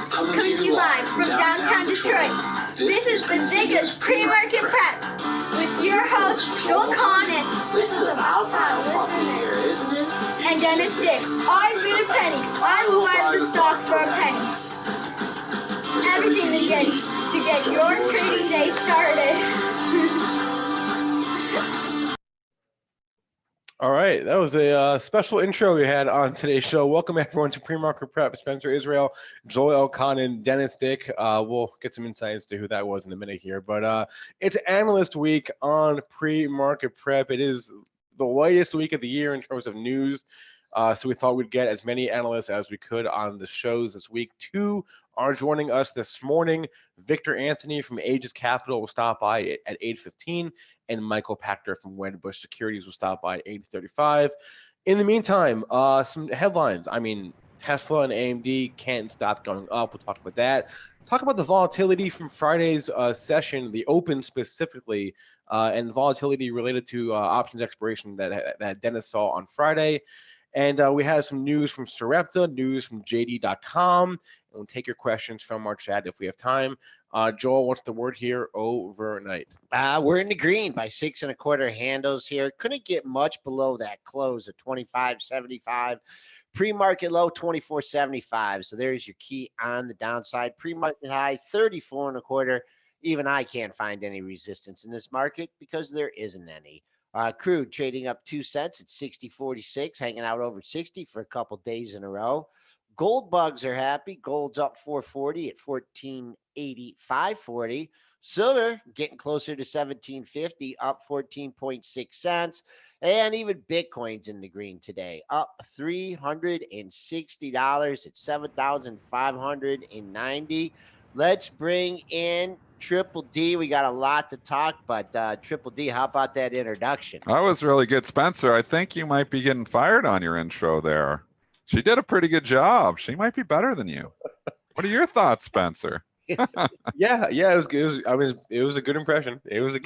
Coming to you live from downtown Detroit. This is Benzinga's Pre-Market Prep with your host, Elconin. This is about time here, isn't it? And Dennis Dick. I bid a penny. I will buy the stocks for a penny. Everything to get your trading day started. All right, that was a special intro we had on today's show. Welcome everyone to Pre-Market Prep. Spencer Israel, Joel Elconin, Dennis Dick. We'll get some insights to who that was in a minute here, but it's Analyst Week on Pre-Market Prep. It is the latest week of the year in terms of news, so we thought we'd get as many analysts as we could on the shows this week. Two are joining us this morning. Victor Anthony from Aegis Capital will stop by at 8:15, and Michael Pachter from Wedbush Securities will stop by at 8:35. In the meantime, some headlines. I mean, Tesla and AMD can't stop going up. We'll talk about that. Talk about the volatility from Friday's session, the open specifically, and the volatility related to options expiration that Dennis saw on Friday. And we have some news from Sarepta, news from JD.com, and we'll take your questions from our chat if we have time. Joel, what's the word here overnight? We're in the green by 6 1/4 handles here. Couldn't get much below that close of 25.75. Pre-market low 24.75. So there's your key on the downside. Pre-market high 34 1/4. Even I can't find any resistance in this market because there isn't any. Crude trading up 2 cents at 60.46, hanging out over 60 for a couple days in a row. Gold bugs are happy. Gold's up 440 at 1485.40. Silver getting closer to 1750, up 14.6 cents. And even Bitcoin's in the green today, up $360 at 7,590. Let's bring in Triple D. We got a lot to talk, but Triple D, how about that introduction? That was really good, Spencer. I think you might be getting fired on your intro there. She did a pretty good job. She might be better than you. What are your thoughts, Spencer? Yeah, it was good. It was a good impression. It was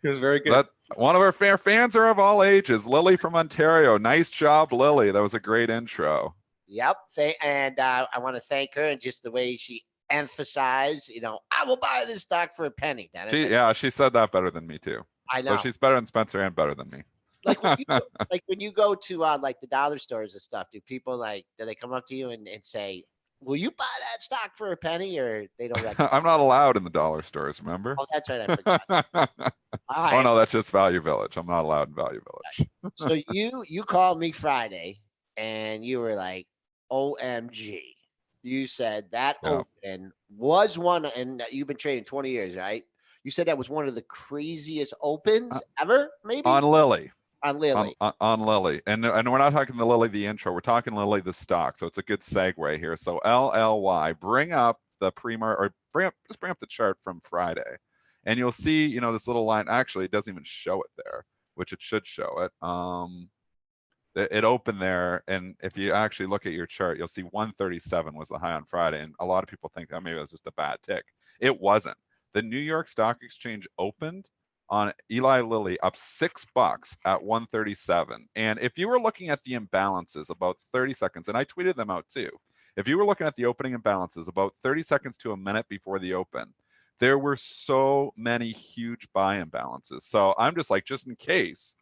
very good. One of our fans are of all ages. Lily from Ontario. Nice job, Lily. That was a great intro. Yep, and I want to thank her and just the way she emphasized, I will buy this stock for a penny. She said that better than me too. I know. So she's better than Spencer and better than me. Like when you go to like the dollar stores and stuff, do people do they come up to you and say, will you buy that stock for a penny, or they don't recognize? I'm not allowed in the dollar stores, remember? Oh, that's right. I forgot. All right. Oh no, that's just Value Village. I'm not allowed in Value Village. So you called me Friday and you were like, OMG. You said that open was one, and you've been trading 20 years, right? You said that was one of the craziest opens ever, maybe? On Lily. On Lily. On Lily. And we're not talking the Lily, the intro. We're talking Lily, the stock. So it's a good segue here. So LLY, bring up the just bring up the chart from Friday. And you'll see, this little line. Actually, it doesn't even show it there, which it should show it. It opened there, and if you actually look at your chart, you'll see 137 was the high on Friday, and a lot of people think that maybe it was just a bad tick. It wasn't. The New York Stock Exchange opened on Eli Lilly up $6 at 137, and if you were looking at the imbalances about 30 seconds, and I tweeted them out too, if you were looking at the opening imbalances about 30 seconds to a minute before the open, there were so many huge buy imbalances. So I'm just like, just in case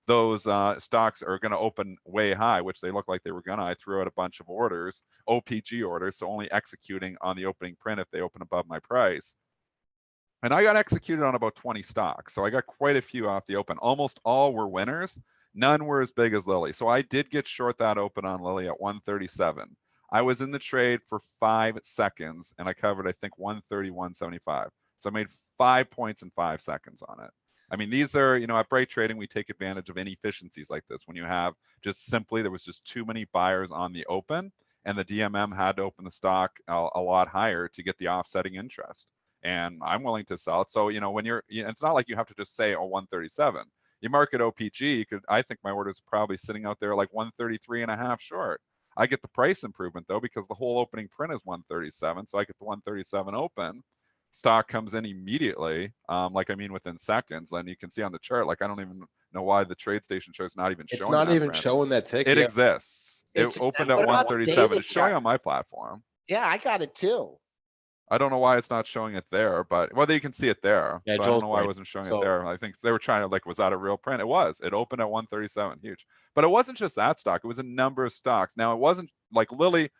those stocks are going to open way high, which they look like they were going to. I threw out a bunch of orders, OPG orders, so only executing on the opening print if they open above my price. And I got executed on about 20 stocks, so I got quite a few off the open. Almost all were winners. None were as big as Lilly. So I did get short that open on Lilly at 137. I was in the trade for 5 seconds, and I covered, I think, 131.75. So I made 5 points in 5 seconds on it. I mean, these are, at Bright Trading, we take advantage of inefficiencies like this when you have just simply, there was just too many buyers on the open, and the DMM had to open the stock a lot higher to get the offsetting interest. And I'm willing to sell it. So, when it's not like you have to just say, 137. You market OPG, I think my order is probably sitting out there like 133.5 short. I get the price improvement though, because the whole opening print is 137. So I get the 137 open. Stock comes in immediately, within seconds. And you can see on the chart, I don't even know why the trade station show is not even showing. It's not even showing that tick. It exists. It's opened at what about the 137. daily It's showing chart? on my platform. Yeah, I got it too. I don't know why it's not showing it there, but whether you can see it there. Yeah, So I don't Joel's know why it right. wasn't showing So- it there. I think they were trying to like, was that a real print? It was. It opened at 137, huge. But it wasn't just that stock. It was a number of stocks. Now it wasn't like Lilly.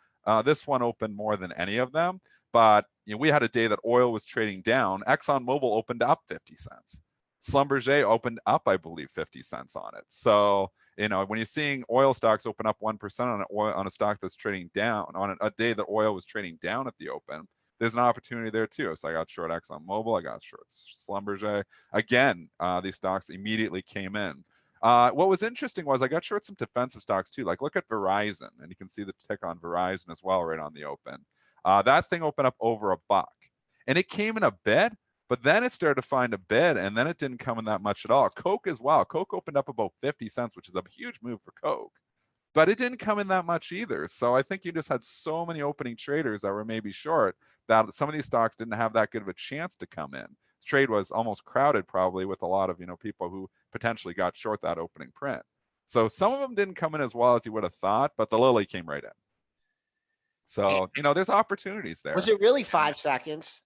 This one opened more than any of them. But we had a day that oil was trading down. ExxonMobil opened up 50 cents. Schlumberger opened up, I believe, 50 cents on it. So when you're seeing oil stocks open up 1% on a stock that's trading down on a day that oil was trading down at the open, there's an opportunity there too. So I got short ExxonMobil, I got short Schlumberger. Again, these stocks immediately came in. What was interesting was I got short some defensive stocks too. Like look at Verizon, and you can see the tick on Verizon as well right on the open. That thing opened up over $1, and it came in a bid, but then it started to find a bid, and then it didn't come in that much at all. Coke as well. Coke opened up about 50 cents, which is a huge move for Coke. But it didn't come in that much either. So I think you just had so many opening traders that were maybe short that some of these stocks didn't have that good of a chance to come in. Trade was almost crowded probably with a lot of people who potentially got short that opening print. So some of them didn't come in as well as you would have thought, but the Lilly came right in. So there's opportunities there. Was it really 5 seconds?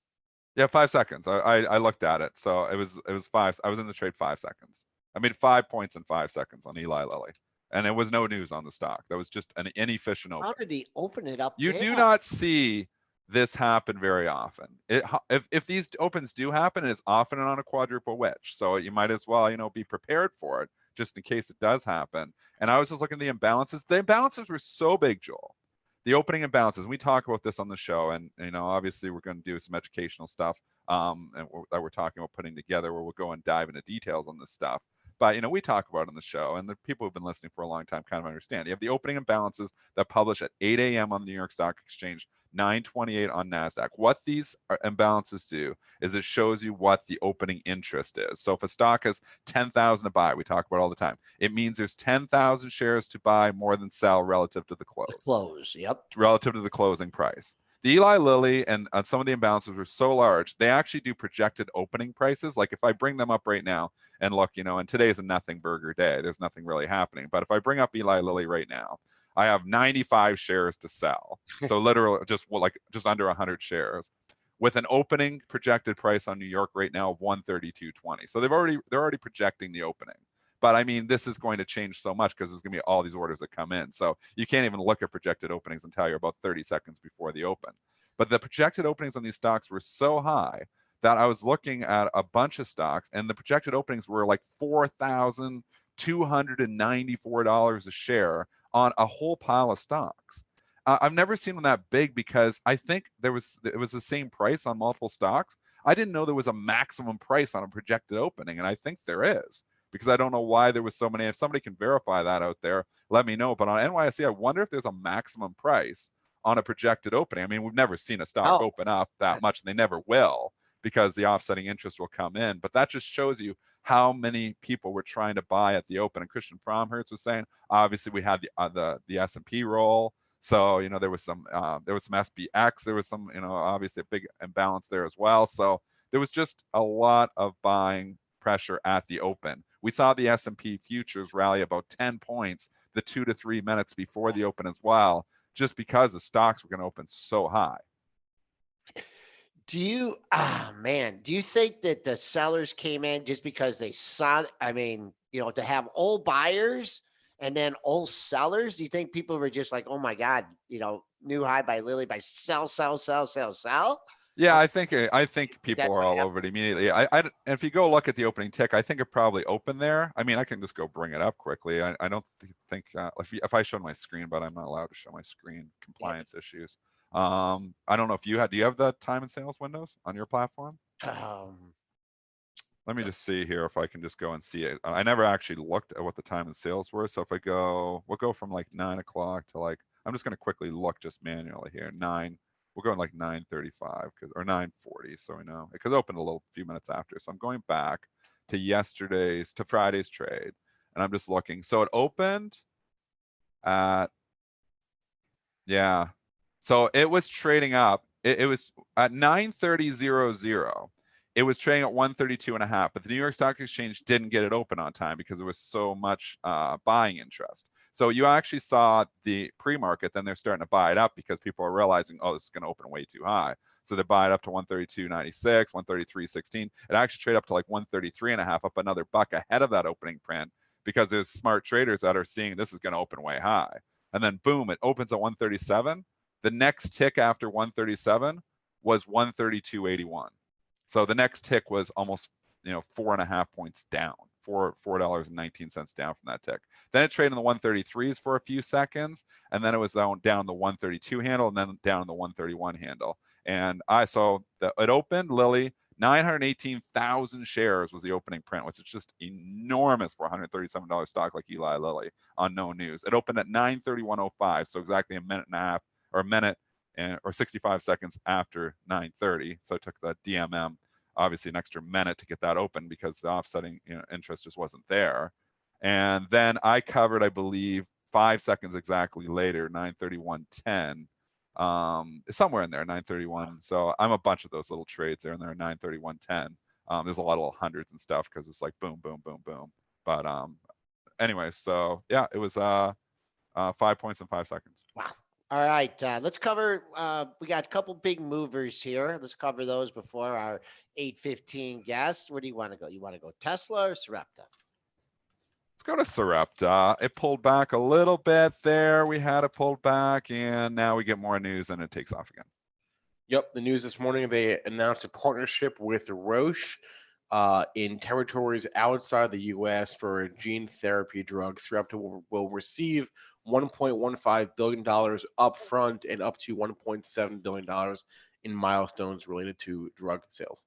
Yeah, 5 seconds. I looked at it. So it was 5. I was in the trade 5 seconds. I made 5 points in 5 seconds on Eli Lilly. And it was no news on the stock. That was just an inefficient open. How did he open it up? You do not see this happen very often. If these opens do happen, it's often on a quadruple witch. So you might as well, be prepared for it just in case it does happen. And I was just looking at the imbalances. The imbalances were so big, Joel. The opening imbalances. We talk about this on the show, and obviously we're going to do some educational stuff and that we're talking about putting together, where we'll go and dive into details on this stuff. But we talk about it on the show, and the people who've been listening for a long time kind of understand. You have the opening imbalances that publish at 8 a.m. on the New York Stock Exchange, 9:28 on NASDAQ. What these imbalances do is it shows you what the opening interest is. So if a stock has 10,000 to buy, we talk about it all the time, it means there's 10,000 shares to buy more than sell relative to the close. Yep. Relative to the closing price. The Eli Lilly and some of the imbalances were so large, they actually do projected opening prices. Like if I bring them up right now and look, and today is a nothing burger day, there's nothing really happening. But if I bring up Eli Lilly right now, I have 95 shares to sell. So literally just under 100 shares with an opening projected price on New York right now of 132.20. So they're already projecting the opening. But I mean, this is going to change so much because there's going to be all these orders that come in. So you can't even look at projected openings until you're about 30 seconds before the open. But the projected openings on these stocks were so high that I was looking at a bunch of stocks, and the projected openings were like $4,294 a share on a whole pile of stocks. I've never seen them that big because I think it was the same price on multiple stocks. I didn't know there was a maximum price on a projected opening, and I think there is, because I don't know why there was so many. If somebody can verify that out there, let me know. But on NYSE, I wonder if there's a maximum price on a projected opening. I mean, we've never seen a stock open up that much, and they never will, because the offsetting interest will come in. But that just shows you how many people were trying to buy at the open. And Christian Fromhertz was saying, obviously we had the S&P roll. So, there was some SPX, there was some, obviously a big imbalance there as well. So there was just a lot of buying pressure at the open. We saw the S&P futures rally about 10 points the 2 to 3 minutes before the open as well, just because the stocks were going to open so high. Do you think that the sellers came in just because they saw, to have old buyers and then old sellers? Do you think people were just like, oh my God, new high by Lilly, by sell? Yeah, I think people are all over it immediately. If you go look at the opening tick, I think it probably opened there. I mean, I can just go bring it up quickly. I don't think if I showed my screen, but I'm not allowed to show my screen, compliance issues. I don't know if do you have the time and sales windows on your platform? Let me just see here if I can just go and see it. I never actually looked at what the time and sales were. So if we'll go from like 9 o'clock to I'm just going to quickly look just manually here. We'll go in like 9:35 or 9:40, so we know it could open a few minutes after. So I'm going back to Friday's trade, and I'm just looking. So it opened at, yeah. So it was trading up. It was at 9:30.00. It was trading at 132.5, but the New York Stock Exchange didn't get it open on time because there was so much buying interest. So you actually saw the pre-market, then they're starting to buy it up because people are realizing, oh, this is going to open way too high. So they buy it up to 132.96, 133.16. It actually traded up to like 133.5, up another buck ahead of that opening print because there's smart traders that are seeing this is going to open way high. And then boom, it opens at 137. The next tick after 137 was 132.81. So the next tick was almost 4.5 points down, $4.19 down from that tick. Then it traded in the 133s for a few seconds, and then it was down the 132 handle, and then down the 131 handle. And it opened, Lilly, 918,000 shares was the opening print, which is just enormous for a $137 stock like Eli Lilly on no news. It opened at 931.05, so exactly a minute and a half, or a minute or 65 seconds after 9:30. So it took the DMM obviously an extra minute to get that open because the offsetting interest just wasn't there. And then I covered, I believe, 5 seconds exactly later, 9:31.10. Somewhere in there, 9:31. So I'm a bunch of those little trades there, and they're 9:31.10. There's a lot of little hundreds and stuff because it's like boom, boom, boom, boom. But anyway, so yeah, it was 5 points in 5 seconds. Wow. All right, let's cover, we got a couple big movers here. Let's cover those before our 8:15 guest. Where do you want to go? You want to go Tesla or Sarepta? Let's go to Sarepta. It pulled back a little bit there. We had it pulled back, and now we get more news, and it takes off again. Yep, the news this morning, they announced a partnership with Roche in territories outside the U.S. for gene therapy drugs. Sarepta will receive $1.15 billion upfront and up to $1.7 billion in milestones related to drug sales.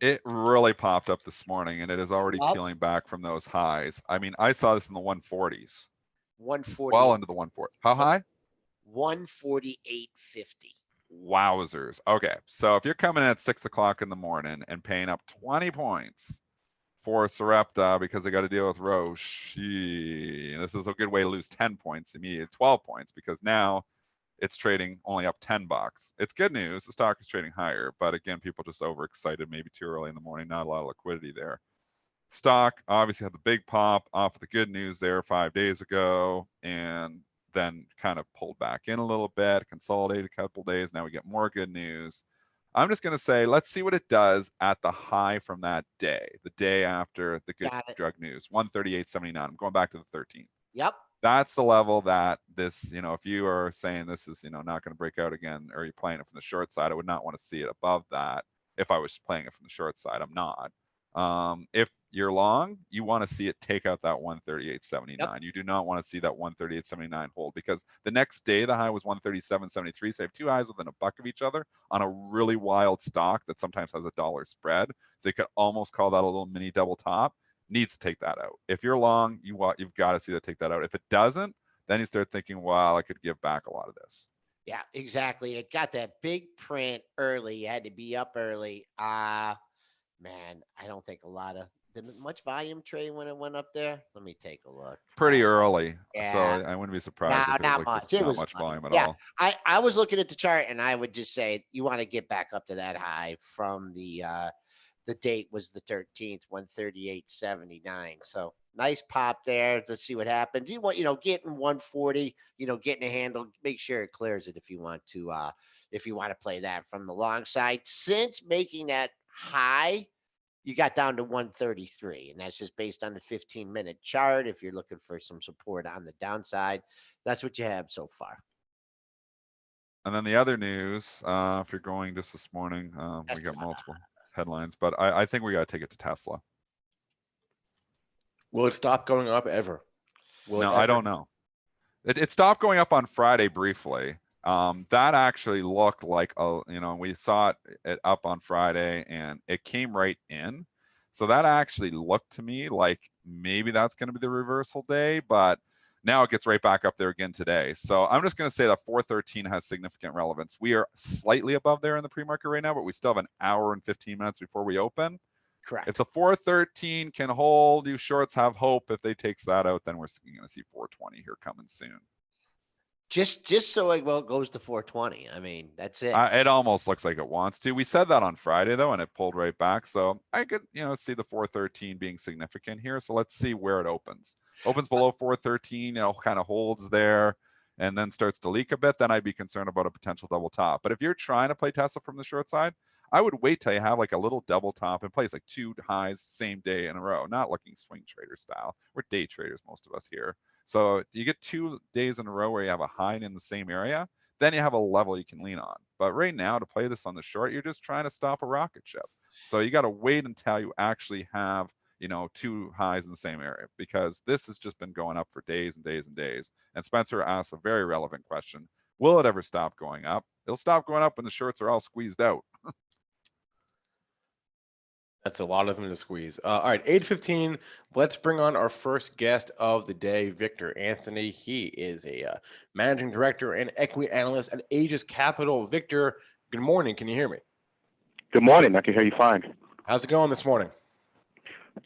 It really popped up this morning, and it is already Yep. peeling back from those highs. I mean, I saw this in the 140s. 140. Well into the 140. How high? 148.50. Wowzers. Okay, so if you're coming in at 6 o'clock in the morning and paying up 20 points for Sarepta because they got to deal with Roche, this is a good way to lose 10 points immediately, 12 points, because now it's trading only up $10. It's good news. The stock is trading higher, but again, people just overexcited, maybe too early in the morning, not a lot of liquidity there. Stock obviously had the big pop off of the good news there 5 days ago, and then kind of pulled back in a little bit, consolidated a couple days. Now we get more good news. I'm just going to say, let's see what it does at the high from that day, the day after the good drug news, 138.79. I'm going back to the 13. Yep. That's the level that this, if you are saying this is, not going to break out again, or you're playing it from the short side, I would not want to see it above that. If I was playing it from the short side, I'm not. If you're long, you want to see it take out that 138.79. Yep. You do not want to see that 138.79 hold, because the next day the high was 137.73. So you have two highs within a buck of each other on a really wild stock that sometimes has a dollar spread. So you could almost call that a little mini double top. Needs to take that out. If you're long, you've got to see that take that out. If it doesn't, then you start thinking, wow, I could give back a lot of this. Yeah, exactly. It got that big print early. You had to be up early. Man, I don't think did much volume trade when it went up there. Let me take a look. Pretty early. Yeah. So I wouldn't be surprised if not it was much. not much volume at all. I was looking at the chart, and I would just say you want to get back up to that high from the date was the 13th, 138.79. So nice pop there. Let's see what happens. You want, getting 140, getting a handle, make sure it clears it if you want to play that from the long side. Since making that high, you got down to 133, and that's just based on the 15-minute chart. If you're looking for some support on the downside, that's what you have so far. And then the other news, if you're going just this morning, we got multiple headlines, but I think we got to take it to Tesla. Will it stop going up ever? I don't know. It stopped going up on Friday briefly. That actually looked like we saw it up on Friday, and it came right in. So that actually looked to me like maybe that's going to be the reversal day, but now it gets right back up there again today. So I'm just going to say that 413 has significant relevance. We are slightly above there in the pre-market right now, but we still have an hour and 15 minutes before we open. Correct. If the 413 can hold, you shorts have hope. If they takes that out, then we're going to see 420 here coming soon. Just so it goes to 420. I mean, that's it. It almost looks like it wants to. We said that on Friday, though, and it pulled right back. So I could, see the 413 being significant here. So let's see where it opens. opens below 413, kind of holds there and then starts to leak a bit, then I'd be concerned about a potential double top. But if you're trying to play Tesla from the short side, I would wait till you have like a little double top in place, like 2 highs same day in a row, not looking swing trader style. We're day traders, most of us here. So you get 2 days in a row where you have a high in the same area, then you have a level you can lean on. But right now, to play this on the short, you're just trying to stop a rocket ship. So you got to wait until you actually have 2 highs in the same area, because this has just been going up for days and days and days. And Spencer asked a very relevant question. Will it ever stop going up? It'll stop going up when the shorts are all squeezed out. That's a lot of them to squeeze. All right, 8:15. Let's bring on our first guest of the day, Victor Anthony. He is a managing director and equity analyst at Aegis Capital. Victor, good morning. Can you hear me? Good morning. I can hear you fine. How's it going this morning?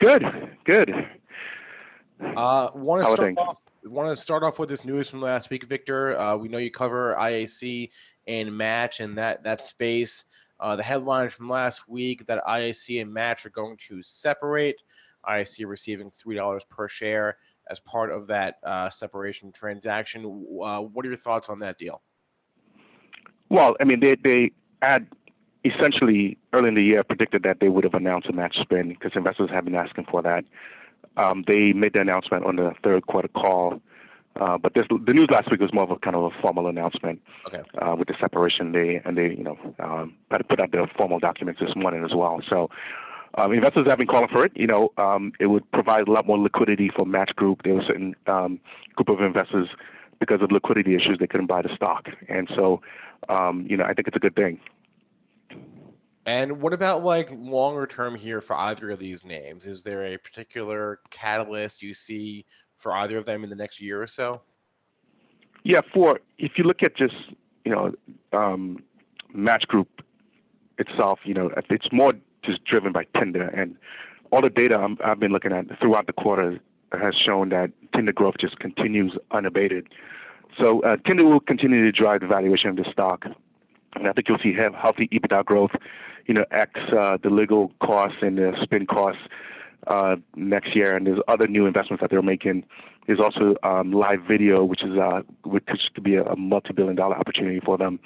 Good. Good. Want to start off with this news from last week, Victor. We know you cover IAC and Match and that space. The headlines from last week that IAC and Match are going to separate. IAC receiving $3 per share as part of that separation transaction. What are your thoughts on that deal? Well, I mean, they had essentially early in the year predicted that they would have announced a Match spin because investors have been asking for that. They made the announcement on the third quarter call. But the news last week was more of a kind of a formal announcement with the separation. They had to put out their formal documents this morning as well. So investors have been calling for it. It would provide a lot more liquidity for Match Group. There was a certain group of investors, because of liquidity issues, they couldn't buy the stock. And so, I think it's a good thing. And what about like longer term here for either of these names? Is there a particular catalyst you see for either of them in the next year or so? Yeah, if you look at just Match Group itself, it's more just driven by Tinder, and all the data I've been looking at throughout the quarter has shown that Tinder growth just continues unabated. So Tinder will continue to drive the valuation of the stock, and I think you'll see healthy EBITDA growth, ex the legal costs and the spin costs next year. And there's other new investments that they're making. There's also live video, which could be a multi-billion-dollar opportunity for them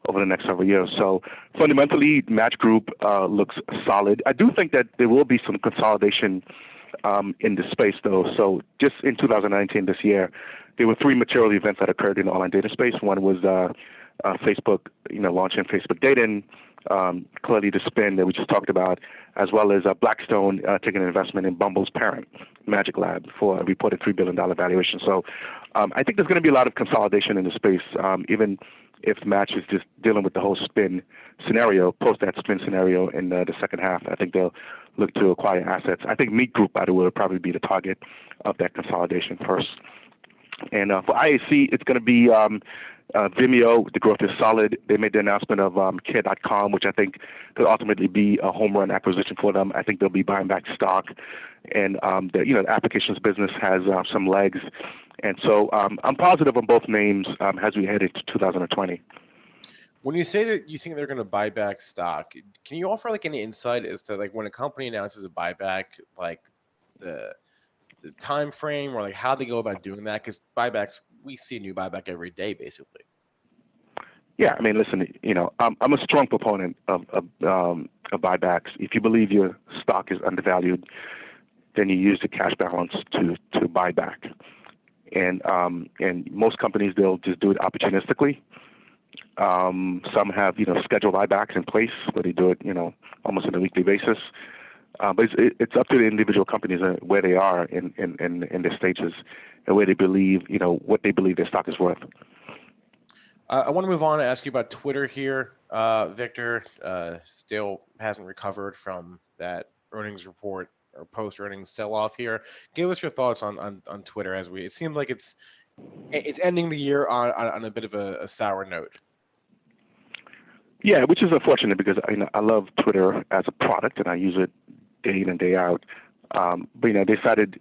over the next several years. So fundamentally, Match Group looks solid. I do think that there will be some consolidation in the space, though. So just in 2019, this year, there were 3 material events that occurred in the online data space. One was Facebook, launching Facebook Dating, clearly the spin that we just talked about, as well as Blackstone taking an investment in Bumble's parent, Magic Lab, for a reported $3 billion valuation. So I think there's going to be a lot of consolidation in the space, even if Match is just dealing with the whole spin scenario, post that spin scenario in the second half. I think they'll look to acquire assets. I think Meet Group, by the way, will probably be the target of that consolidation first. And for IAC, it's going to be Vimeo. The growth is solid. They made the announcement of Care.com, which I think could ultimately be a home run acquisition for them. I think they'll be buying back stock, and the applications business has some legs. And so I'm positive on both names as we head into 2020. When you say that you think they're going to buy back stock, can you offer like any insight as to like when a company announces a buyback, like the time frame or like how they go about doing that? Because buybacks, we see a new buyback every day, basically. Yeah, I mean, listen, I'm a strong proponent of buybacks. If you believe your stock is undervalued, then you use the cash balance to buy back. And most companies, they'll just do it opportunistically. Some have scheduled buybacks in place where they do it almost on a weekly basis. But it's up to the individual companies where they are in their stages and where they believe, what they believe their stock is worth. I want to move on and ask you about Twitter here. Victor still hasn't recovered from that earnings report or post-earnings sell-off here. Give us your thoughts on Twitter it seems like it's ending the year on a bit of a sour note. Yeah, which is unfortunate because I love Twitter as a product and I use it day in and day out. But they cited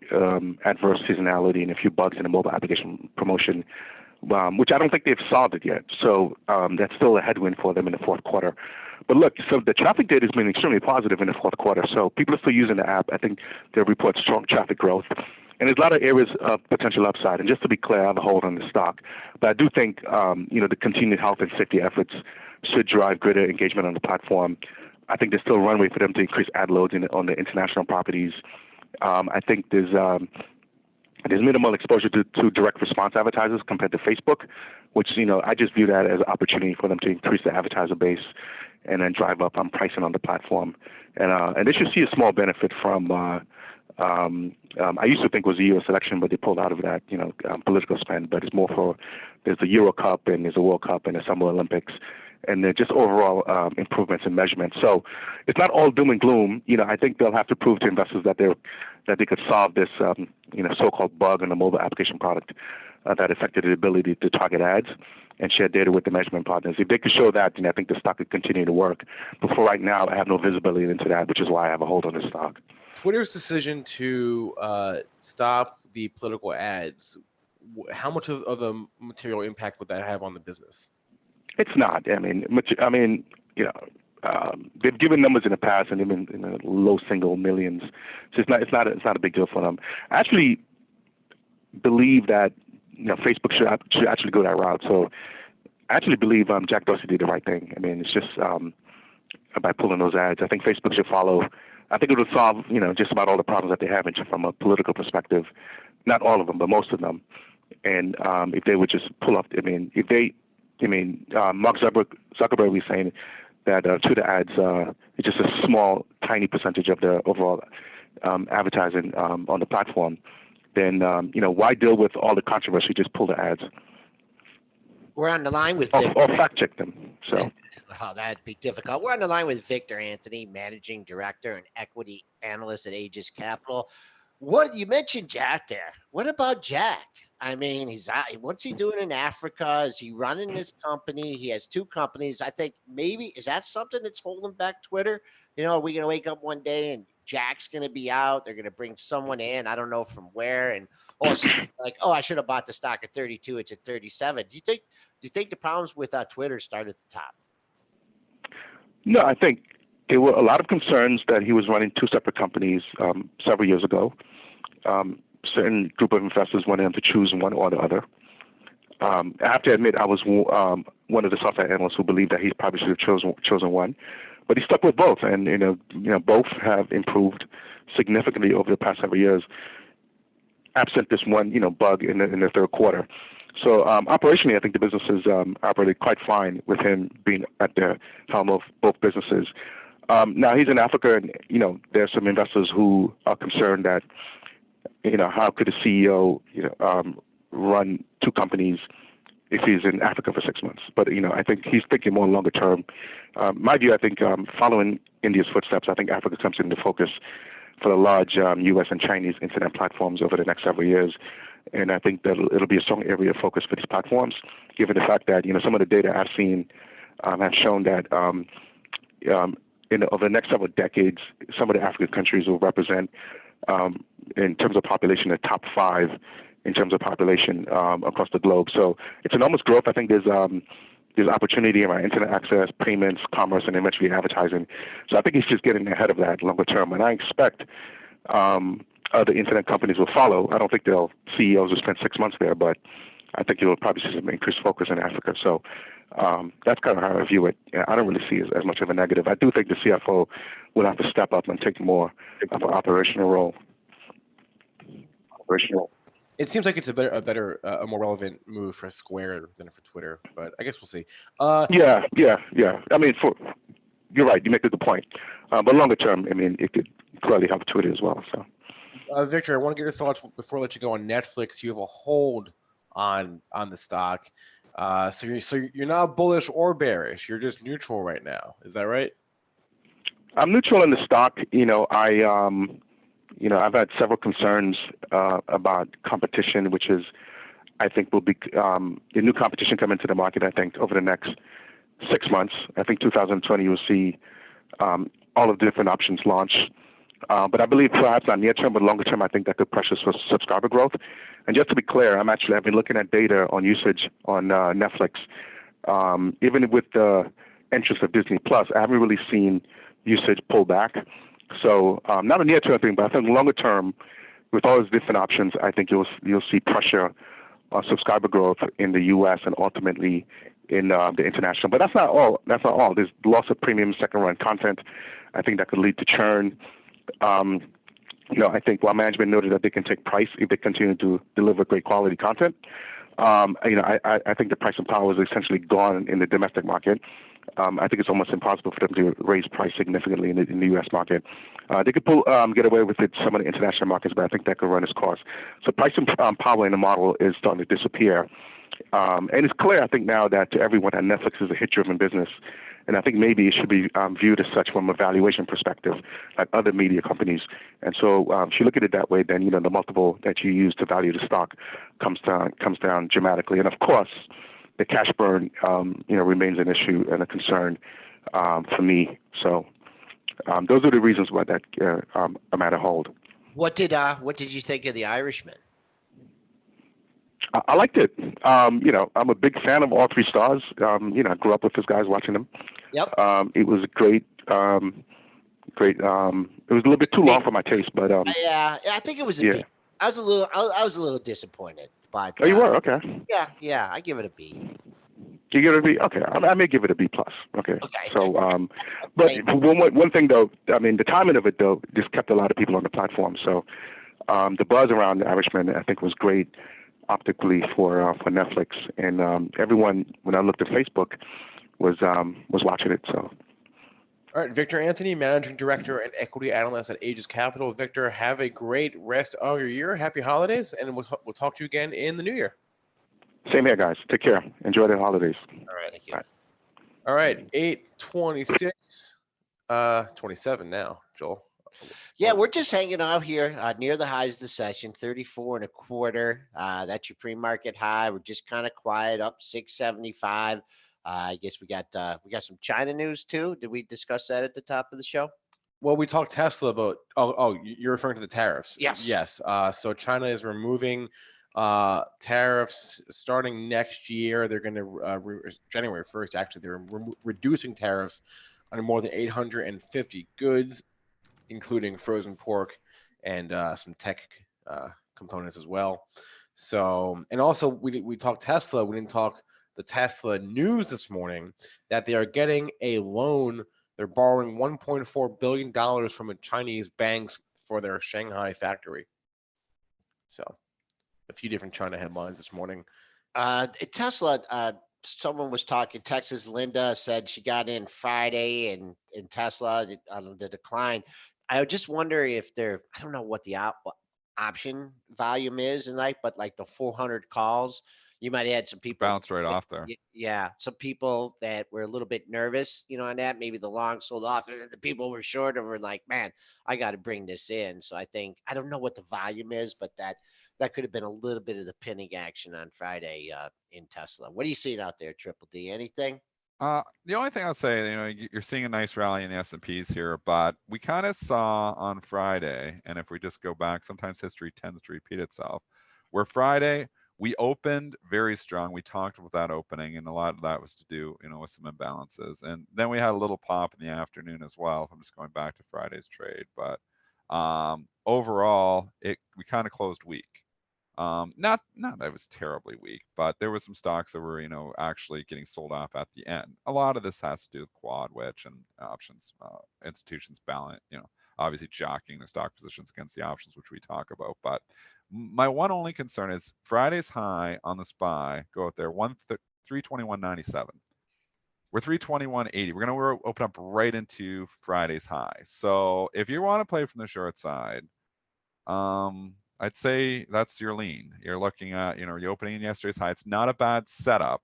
adverse seasonality and a few bugs in the mobile application promotion, which I don't think they've solved it yet. So that's still a headwind for them in the fourth quarter. But look, so the traffic data has been extremely positive in the fourth quarter. So people are still using the app. I think they report strong traffic growth. and there's a lot of areas of potential upside. And just to be clear, I have a hold on the stock, but I do think the continued health and safety efforts should drive greater engagement on the platform. I think there's still runway for them to increase ad loads on the international properties. I think there's minimal exposure to direct response advertisers compared to Facebook, which I just view that as an opportunity for them to increase the advertiser base and then drive up pricing on the platform. And they should see a small benefit from. I used to think it was the U.S. election, but they pulled out of that, political spend. But it's more for there's the Euro Cup and there's the World Cup and the Summer Olympics, and they're just overall improvements in measurement. So it's not all doom and gloom. I think they'll have to prove to investors that they could solve this so-called bug in the mobile application product that affected the ability to target ads and share data with the measurement partners. If they could show that, then I think the stock could continue to work. But for right now, I have no visibility into that, which is why I have a hold on the stock. Twitter's decision to stop the political ads, how much of the material impact would that have on the business? It's not. They've given numbers in the past, and they've been in the low single millions. So it's not a big deal for them. I actually believe that Facebook should actually go that route. So I actually believe Jack Dorsey did the right thing. It's just by pulling those ads. I think Facebook should follow. I think it would solve just about all the problems that they have from a political perspective. Not all of them, but most of them. And if they would just pull up, Mark Zuckerberg was saying that Twitter ads is just a small, tiny percentage of the overall advertising on the platform. Then why deal with all the controversy? Just pull the ads. We're on the line with Victor. Or fact check them. So. Oh, that'd be difficult. We're on the line with Victor Anthony, Managing Director and Equity Analyst at Aegis Capital. What you mentioned Jack there. What about Jack? What's he doing in Africa? Is he running this company? He has two companies. I think maybe, is that something that's holding back Twitter? Are we going to wake up one day and Jack's going to be out? They're going to bring someone in. I don't know from where. And also I should have bought the stock at 32. It's at 37. Do you think the problems with Twitter start at the top? No, I think there were a lot of concerns that he was running two separate companies several years ago. Certain group of investors wanted him to choose one or the other. I have to admit, I was one of the software analysts who believed that he probably should have chosen one, but he stuck with both, and both have improved significantly over the past several years, absent this one bug in the third quarter. So operationally, I think the business has operated quite fine with him being at the helm of both businesses. Now he's in Africa, and there are some investors who are concerned that how could a CEO run two companies if he's in Africa for 6 months? But I think he's thinking more longer term. My view, I think following India's footsteps, I think Africa comes into focus for the large U.S. and Chinese internet platforms over the next several years. And I think that it'll be a strong area of focus for these platforms, given the fact that some of the data I've seen have shown that over the next several decades, some of the African countries will represent, in terms of population, the top 5 in terms of population across the globe. So it's enormous growth. I think there's opportunity around internet access, payments, commerce, and eventually advertising. So I think he's just getting ahead of that longer term. And I expect other internet companies will follow. I don't think CEOs will spend 6 months there, but I think you'll probably see some increased focus in Africa. So that's kind of how I view it. I don't really see it as much of a negative. I do think the CFO will have to step up and take more of an operational role. It seems like it's a more relevant move for Square than for Twitter, but I guess we'll see. Yeah. You're right. You make a good point. But longer term, it could clearly help Twitter as well. So, Victor, I want to get your thoughts before I let you go on Netflix. You have a hold on the stock, so you're not bullish or bearish. You're just neutral right now. Is that right? I'm neutral in the stock. I've had several concerns about competition, which is, I think, will be the new competition come into the market. I think over the next 6 months, I think 2020, you'll see all of the different options launch. But I believe perhaps not near term, but longer term, I think that could pressure for subscriber growth. And just to be clear, I've been looking at data on usage on Netflix. Even with the entrance of Disney Plus, I haven't really seen usage pull back. So not a near-term thing, but I think longer term, with all those different options, I think you'll see pressure on subscriber growth in the U.S. and ultimately in the international. But that's not all. That's not all. There's loss of premium second-run content. I think that could lead to churn. I think while management noted that they can take price if they continue to deliver great quality content, I think the pricing power is essentially gone in the domestic market. I think it's almost impossible for them to raise price significantly in the U.S. market. They could get away with it some of the international markets, but I think that could run its course. So pricing power in the model is starting to disappear. And it's clear, I think, now that to everyone that Netflix is a hit-driven business. And I think maybe it should be viewed as such from a valuation perspective, like other media companies. And so if you look at it that way, then the multiple that you use to value the stock comes down dramatically. And of course, the cash burn remains an issue and a concern for me. So those are the reasons why that I'm at a hold. What did you think of The Irishman? I liked it. I'm a big fan of all three stars. I grew up with those guys watching them. Yep. It was great. Great. It was a little bit too long for my taste, but yeah, I think it was a B. I was a little disappointed, but you were okay. Yeah, I give it a B. You give it a B? Okay, I may give it a B plus. Okay. So, but one thing though, I mean, the timing of it though just kept a lot of people on the platform. So, the buzz around The Irishman, I think, was great optically for Netflix, and everyone, when I looked at Facebook, was watching it. So. All right, Victor Anthony, Managing Director and Equity Analyst at Aegis Capital. Victor, have a great rest of your year. Happy holidays, and we'll talk to you again in the new year. Same here, guys. Take care. Enjoy the holidays. All right, thank you. All right, 8:26, 27 now, Joel. Yeah, we're just hanging out here near the highs of the session, 34.25. That's your pre-market high. We're just kind of quiet, up 675. I guess we got some China news too. Did we discuss that at the top of the show? Well, we talked Tesla about. Oh, you're referring to the tariffs. Yes. Yes. So China is removing tariffs starting next year. They're going to January 1st. Actually, they're reducing tariffs on more than 850 goods, including frozen pork and some tech components as well. So, and also we talked Tesla. We didn't talk the Tesla news this morning that they are getting a loan. They're borrowing $1.4 billion from a Chinese banks for their Shanghai factory. So, a few different China headlines this morning. Tesla, someone was talking, Texas Linda said she got in Friday and in Tesla, the decline. I just wonder if I don't know what the option volume is and but like the 400 calls, you might have had some people bounced right off there. Yeah, some people that were a little bit nervous, on that. Maybe the long sold off, and the people were short and were like, "Man, I got to bring this in." So I don't know what the volume is, but that could have been a little bit of the pinning action on Friday in Tesla. What are you seeing out there, Triple D? Anything? The only thing I'll say, you're seeing a nice rally in the S&Ps here, but we kind of saw on Friday, and if we just go back, sometimes history tends to repeat itself, where Friday we opened very strong. We talked about that opening, and a lot of that was to do, with some imbalances. And then we had a little pop in the afternoon as well. I'm just going back to Friday's trade, but overall, we kind of closed weak. Not that it was terribly weak, but there was some stocks that were, actually getting sold off at the end. A lot of this has to do with quad, witch, and options, institutions balance, obviously jockeying their stock positions against the options, which we talk about. But my one only concern is Friday's high on the SPY, go out there, 321.97. We're 321.80. We're going to open up right into Friday's high. So if you want to play from the short side, I'd say that's your lean. You're looking at, you're opening in yesterday's high. It's not a bad setup.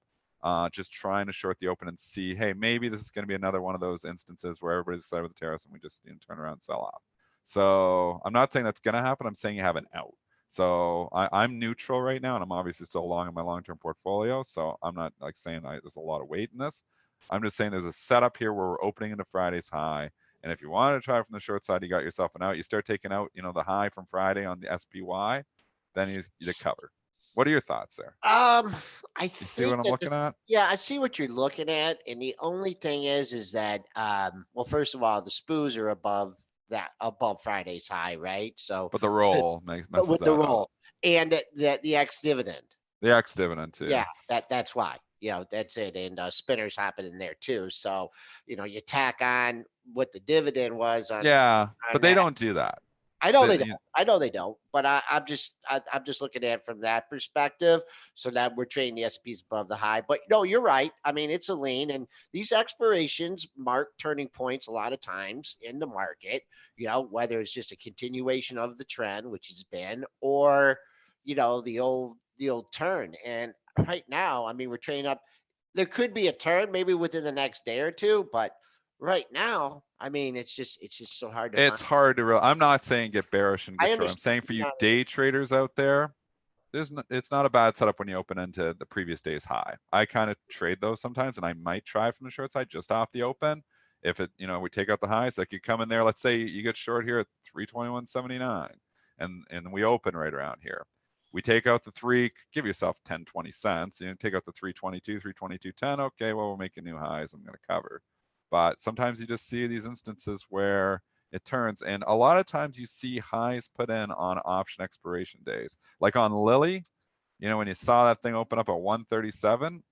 Just trying to short the open and see, hey, maybe this is going to be another one of those instances where everybody's excited with the tariffs and we just turn around and sell off. So I'm not saying that's going to happen. I'm saying you have an out. So I'm neutral right now, and I'm obviously still long in my long-term portfolio. So I'm not saying there's a lot of weight in this. I'm just saying there's a setup here where we're opening into Friday's high. And if you wanted to try from the short side, you got yourself an out. You start taking out, the high from Friday on the SPY, then you cover. What are your thoughts there? You see what I'm looking at? Yeah, I see what you're looking at. And the only thing is that, well, first of all, the SPUs are above that above Friday's high, right? So, But the roll but messes with that the up. roll and the ex dividend. The ex dividend too. Yeah, that's why. That's it. And spinners happen in there too. So, you tack on what the dividend was on Yeah, but they that. don't do that. I know they They- don't. I know they don't. But I'm just looking at it from that perspective. So that we're trading the S&Ps above the high. But no, you're right. I mean, it's a lean, and these expirations mark turning points a lot of times in the market. Whether it's just a continuation of the trend, which has been, or the old turn. And right now, I mean, we're trading up. There could be a turn maybe within the next day or two, but right now, I mean, it's just so hard to It's find. hard to I'm not saying get bearish and I get short. I'm understand. saying for you Yeah. day traders out there, it's not a bad setup when you open into the previous day's high. I kind of trade those sometimes, and I might try from the short side just off the open. If it, we take out the highs, like you come in there, let's say you get short here at 321.79, and we open right around here. We take out the three, give yourself 10, 20 cents. Take out the 322, 322.10. Okay, well, we're making new highs. I'm going to cover. But sometimes you just see these instances where it turns, and a lot of times you see highs put in on option expiration days. Like on Lilly, when you saw that thing open up at 137,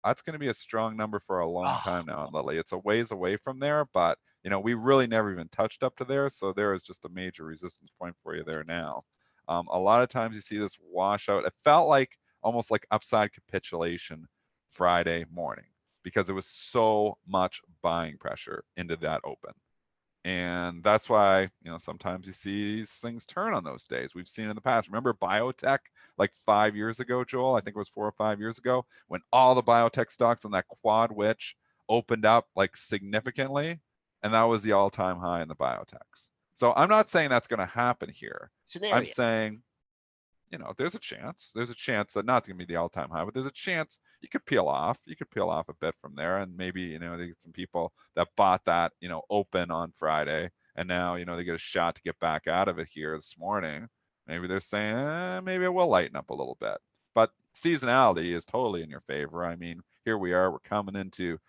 that's going to be a strong number for a long time now on Lilly. It's a ways away from there, but we really never even touched up to there. So there is just a major resistance point for you there now. A lot of times you see this wash out. It felt like almost like upside capitulation Friday morning because there was so much buying pressure into that open. And that's why, sometimes you see these things turn on those days. We've seen in the past. Remember biotech like 5 years ago, Joel? I think it was 4 or 5 years ago when all the biotech stocks on that quad witch opened up like significantly. And that was the all-time high in the biotechs. So I'm not saying that's going to happen here. Scenario. I'm saying, there's a chance. There's a chance that not going to be the all-time high, but there's a chance you could peel off. You could peel off a bit from there, and maybe they get some people that bought that open on Friday, and now they get a shot to get back out of it here this morning. Maybe they're saying maybe it will lighten up a little bit, but seasonality is totally in your favor. I mean, here we are. We're coming into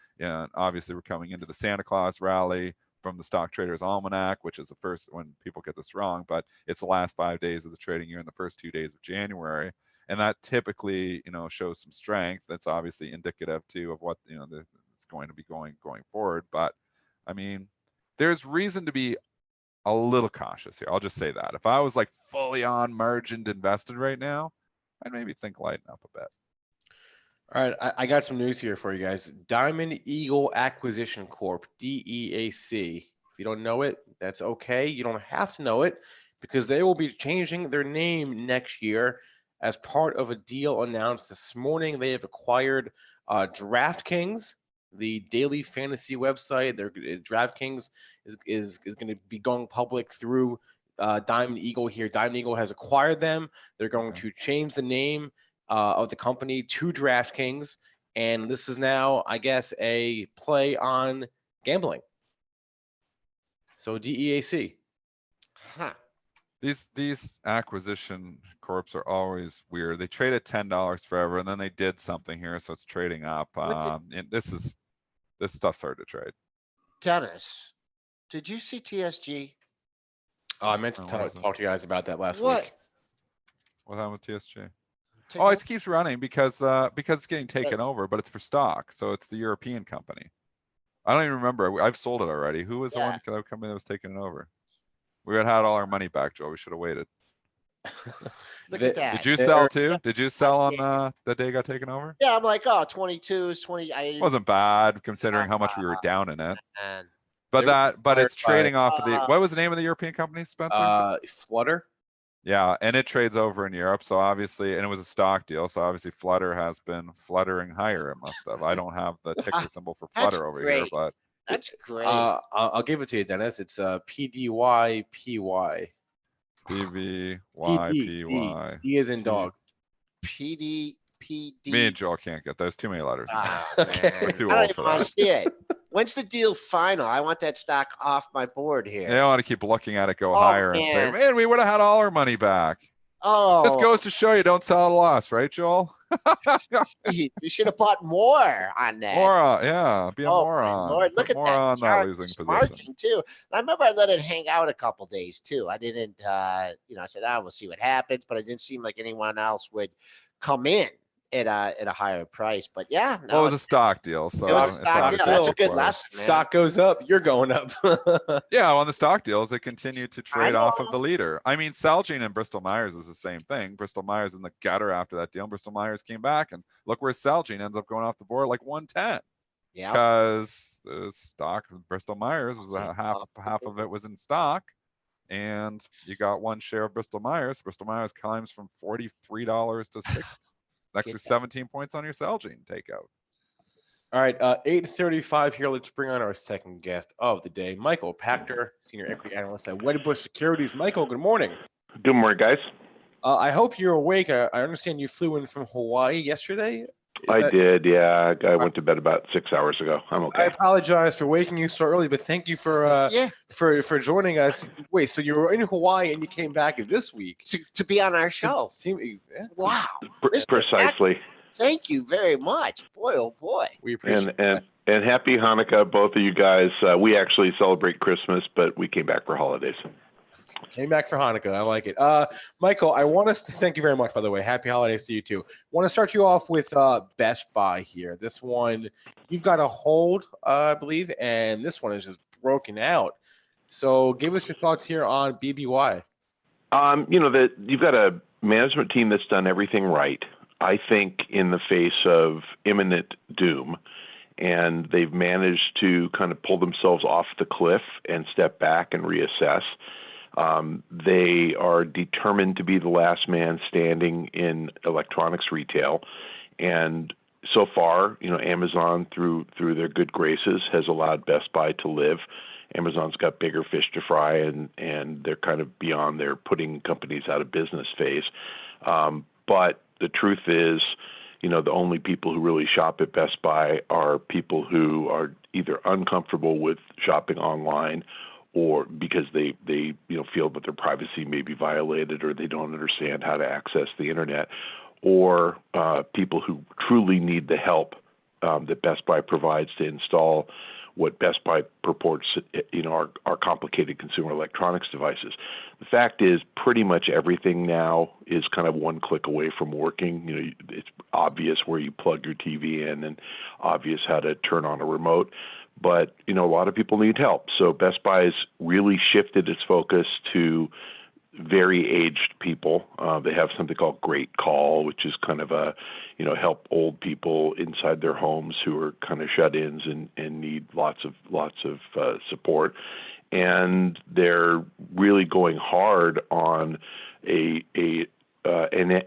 obviously we're coming into the Santa Claus rally from the Stock Traders Almanac, which is the first, when people get this wrong, but it's the last 5 days of the trading year and the first 2 days of January. And that typically, shows some strength. That's obviously indicative too of what, it's going to be going forward. But I mean, there's reason to be a little cautious here. I'll just say that. If I was like fully on margined invested right now, I'd maybe think lighten up a bit. All right, I got some news here for you guys. Diamond Eagle Acquisition Corp, DEAC. If you don't know it, that's okay. You don't have to know it because they will be changing their name next year as part of a deal announced this morning. They have acquired DraftKings, the daily fantasy website. DraftKings is going to be going public through Diamond Eagle here. Diamond Eagle has acquired them. They're going to change the name of the company to DraftKings, and this is now, I guess, a play on gambling. So DEAC. Huh. These acquisition corps are always weird. They trade at $10 forever, and then they did something here, so it's trading up. And this stuff's hard to trade. Dennis, did you see TSG? I meant to talk to you guys about that last week. What happened with TSG? It keeps running because it's getting taken over, but it's for stock, so it's the European company. I don't even remember. I've sold it already. Who was the company that was taking it over? We had all our money back, Joe. We should have waited. Look at that. Did you sell too? Did you sell on the day it got taken over? Yeah, I'm like, 22 is 20. It wasn't bad considering how much we were down in it. And But it's trading off of the. What was the name of the European company, Spencer? Flutter. Yeah, and it trades over in Europe, so obviously, and it was a stock deal, so obviously Flutter has been fluttering higher. It must have. I don't have the ticker symbol for Flutter over here, but that's great. I'll give it to you, Dennis. It's PDYPY. PVYPY. D is in dog. PD. Me and Joel can't get those. Too many letters. Okay. We're too I old don't for want that. to see it. When's the deal final? I want that stock off my board here. They don't want to keep looking at it go higher and say, man, we would have had all our money back. This Oh, goes to show you don't sell at a loss, right, Joel? you should have bought more on that. Moron, yeah, be a Oh my moron. Lord! Look Put at more that on that chart. losing This position. margin too. I remember I let it hang out a couple days too. I didn't, I said, we'll see what happens, but it didn't seem like anyone else would come in at a higher price. But yeah, Well, no, it was a stock deal, so it was a it's stock deal. obviously That's a too good close. lesson, man. Stock goes up, you're going up. Yeah, on the stock deals, they continue to trade off of know. the leader. I mean, Celgene and Bristol Myers is the same thing. Bristol Myers in the gutter after that deal. Bristol Myers came back, and look where Celgene ends up going off the board, like 110. Yeah. Because the stock of Bristol Myers was half of it was in stock, and you got one share of Bristol Myers. Bristol Myers climbs from $43 to $60. Extra 17 points on your Celgene takeout. All right, 8:35 here. Let's bring on our second guest of the day, Michael Pachter, Senior Equity Analyst at Wedbush Securities. Michael, good morning. Good morning, guys. I hope you're awake. I understand you flew in from Hawaii yesterday. I did, yeah. I went to bed about 6 hours ago. I'm I okay. apologize for waking you so early, but thank you for joining us. Wait, so you were in Hawaii and you came back this week To be on our show. Wow. Precisely. Thank you very much. Boy, oh boy. We appreciate And happy Hanukkah, both of you guys. We actually celebrate Christmas, but we came back for holidays. Came back for Hanukkah. I like it. Michael, I want us to thank you very much, by the way. Happy holidays to you too. Want to start you off with Best Buy here. This one, you've got a hold, I believe, and this one is just broken out. So give us your thoughts here on BBY. That you've got a management team that's done everything right. I think in the face of imminent doom, and they've managed to kind of pull themselves off the cliff and step back and reassess. They are determined to be the last man standing in electronics retail. And so far, Amazon through their good graces has allowed Best Buy to live. Amazon's got bigger fish to fry, and they're kind of beyond their putting companies out of business phase. But the truth is, the only people who really shop at Best Buy are people who are either uncomfortable with shopping online, or because they feel that their privacy may be violated, or they don't understand how to access the internet, or people who truly need the help that Best Buy provides to install what Best Buy purports, are complicated consumer electronics devices. The fact is, pretty much everything now is kind of one click away from working. It's obvious where you plug your TV in, and obvious how to turn on a remote. But, a lot of people need help. So Best Buy has really shifted its focus to very aged people. They have something called Great Call, which is kind of help old people inside their homes who are kind of shut-ins and need lots of support. And they're really going hard on an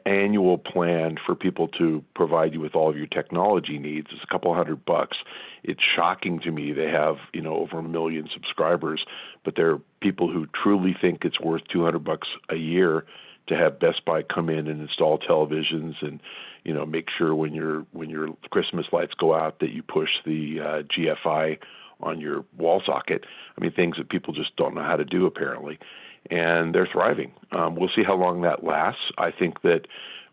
annual plan for people to provide you with all of your technology needs. It's a couple $100. It's shocking to me. They have, over 1 million subscribers, but there are people who truly think it's worth $200 a year to have Best Buy come in and install televisions and, make sure when your Christmas lights go out that you push the GFI on your wall socket. I mean, things that people just don't know how to do, apparently. And they're thriving. We'll see how long that lasts. I think that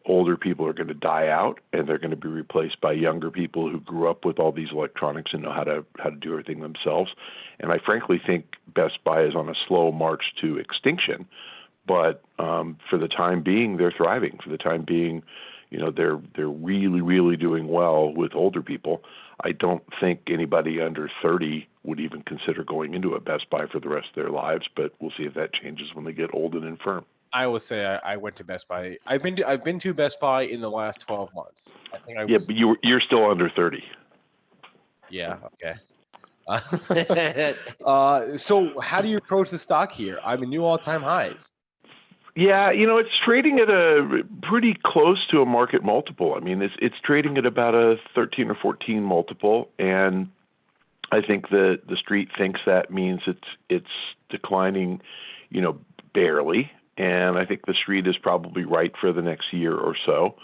older people are going to die out, and they're going to be replaced by younger people who grew up with all these electronics and know how to do everything themselves. And I frankly think Best Buy is on a slow march to extinction. But for the time being, they're thriving. For the time being, they're really, really doing well with older people. I don't think anybody under 30 would even consider going into a Best Buy for the rest of their lives, but we'll see if that changes when they get old and infirm. I will say I went to Best Buy. I've been to Best Buy in the last 12 months. I think I was. Yeah, but you're still under 30. Yeah. Okay. So how do you approach the stock here? I mean, new all-time highs. Yeah, it's trading at a pretty close to a market multiple. I mean, it's trading at about a 13 or 14 multiple, and I think the street thinks that means it's declining, barely. And I think the street is probably right for the next year or so,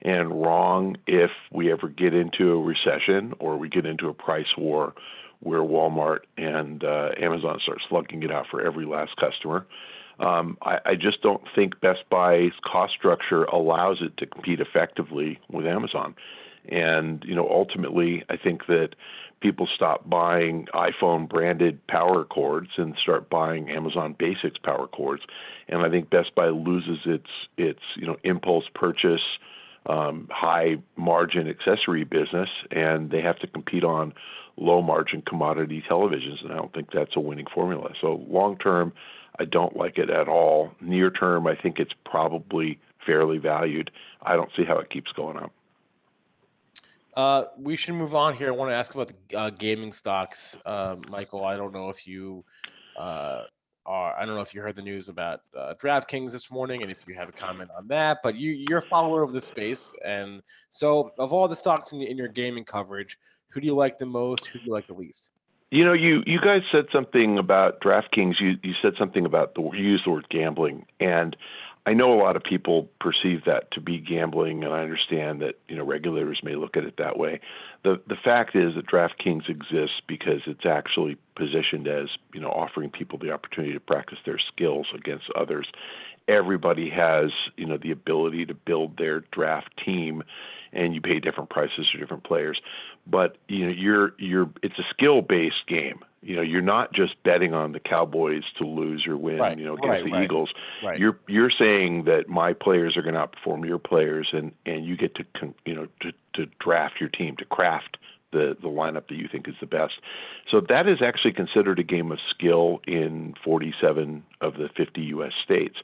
and wrong if we ever get into a recession or we get into a price war where Walmart and Amazon start slugging it out for every last customer. I just don't think Best Buy's cost structure allows it to compete effectively with Amazon. And, ultimately, I think that people stop buying iPhone branded power cords and start buying Amazon Basics power cords. And I think Best Buy loses its impulse purchase, high margin accessory business, and they have to compete on low margin commodity televisions. And I don't think that's a winning formula. So long term, I don't like it at all. Near term, I think it's probably fairly valued. I don't see how it keeps going up. We should move on here. I want to ask about the gaming stocks, Michael. I don't know if you I don't know if you heard the news about DraftKings this morning, and if you have a comment on that. But you're a follower of the space, and so of all the stocks in your gaming coverage, who do you like the most? Who do you like the least? You guys said something about DraftKings. You said something about you used the word gambling, and I know a lot of people perceive that to be gambling, and I understand that regulators may look at it that way. The fact is that DraftKings exists because it's actually positioned as offering people the opportunity to practice their skills against others. Everybody has the ability to build their draft team, and you pay different prices for different players. But it's a skill-based game. You're not just betting on the Cowboys to lose or win, against the Eagles. Right. You're saying that my players are going to outperform your players, and you get to draft your team, to craft the lineup that you think is the best. So that is actually considered a game of skill in 47 of the 50 U.S. states.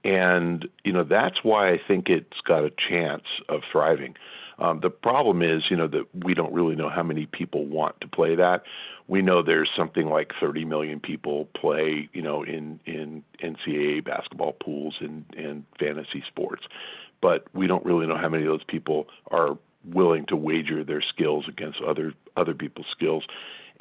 And, that's why I think it's got a chance of thriving. The problem is, that we don't really know how many people want to play that. We know there's something like 30 million people play, in NCAA basketball pools and fantasy sports. But we don't really know how many of those people are willing to wager their skills against other people's skills.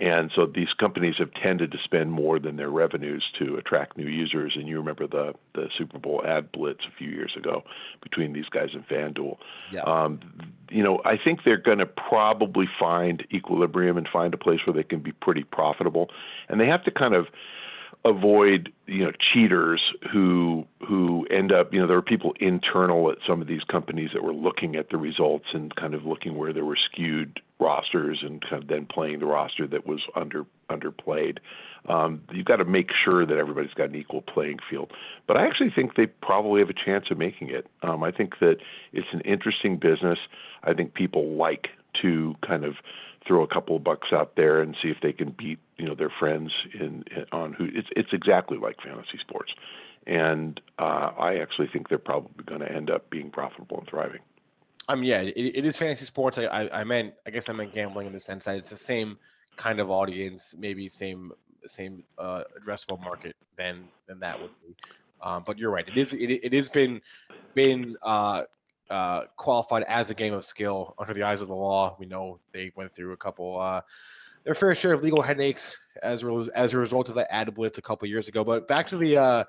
And so these companies have tended to spend more than their revenues to attract new users. And you remember the Super Bowl ad blitz a few years ago between these guys and FanDuel. Yeah. I think they're going to probably find equilibrium and find a place where they can be pretty profitable. And they have to kind of avoid, cheaters who end up, there were people internal at some of these companies that were looking at the results and kind of looking where there were skewed rosters and kind of then playing the roster that was underplayed. You've got to make sure that everybody's got an equal playing field. But I actually think they probably have a chance of making it. I think that it's an interesting business. I think people like to kind of throw a couple of bucks out there and see if they can beat their friends on who. It's exactly like fantasy sports, and I actually think they're probably going to end up being profitable and thriving. Yeah, it is fantasy sports. I meant gambling in the sense that it's the same kind of audience, maybe same addressable market than that would be. But you're right. It has been qualified as a game of skill under the eyes of the law. We know they went through a couple their fair share of legal headaches as a result of the ad blitz a couple years ago. But back to the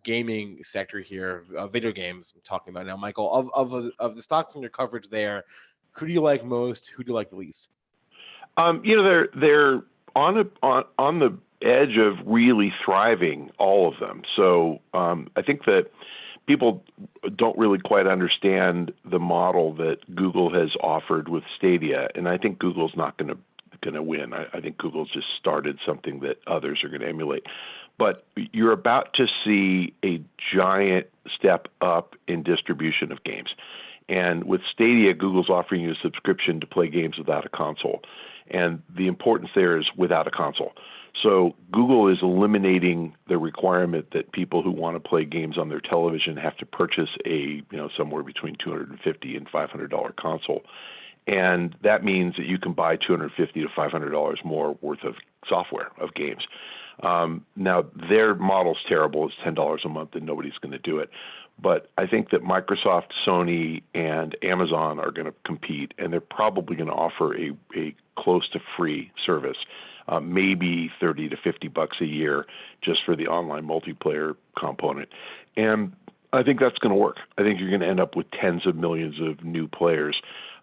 gaming sector here, video games I'm talking about now, Michael. Of the stocks in your coverage there, who do you like most? Who do you like the least? They're on the edge of really thriving, all of them. So I think that people don't really quite understand the model that Google has offered with Stadia, and I think Google's not going to win. I think Google's just started something that others are going to emulate. But you're about to see a giant step up in distribution of games. And with Stadia, Google's offering you a subscription to play games without a console. And the importance there is without a console. So Google is eliminating the requirement that people who want to play games on their television have to purchase a, somewhere between $250 and $500 console. And that means that you can buy $250 to $500 more worth of software of games. Now, their model's terrible. It's $10 a month, and nobody's going to do it. But I think that Microsoft, Sony, and Amazon are going to compete, and they're probably going to offer a close to free service, maybe $30 to $50 a year just for the online multiplayer component. And I think that's going to work. I think you're going to end up with tens of millions of new players.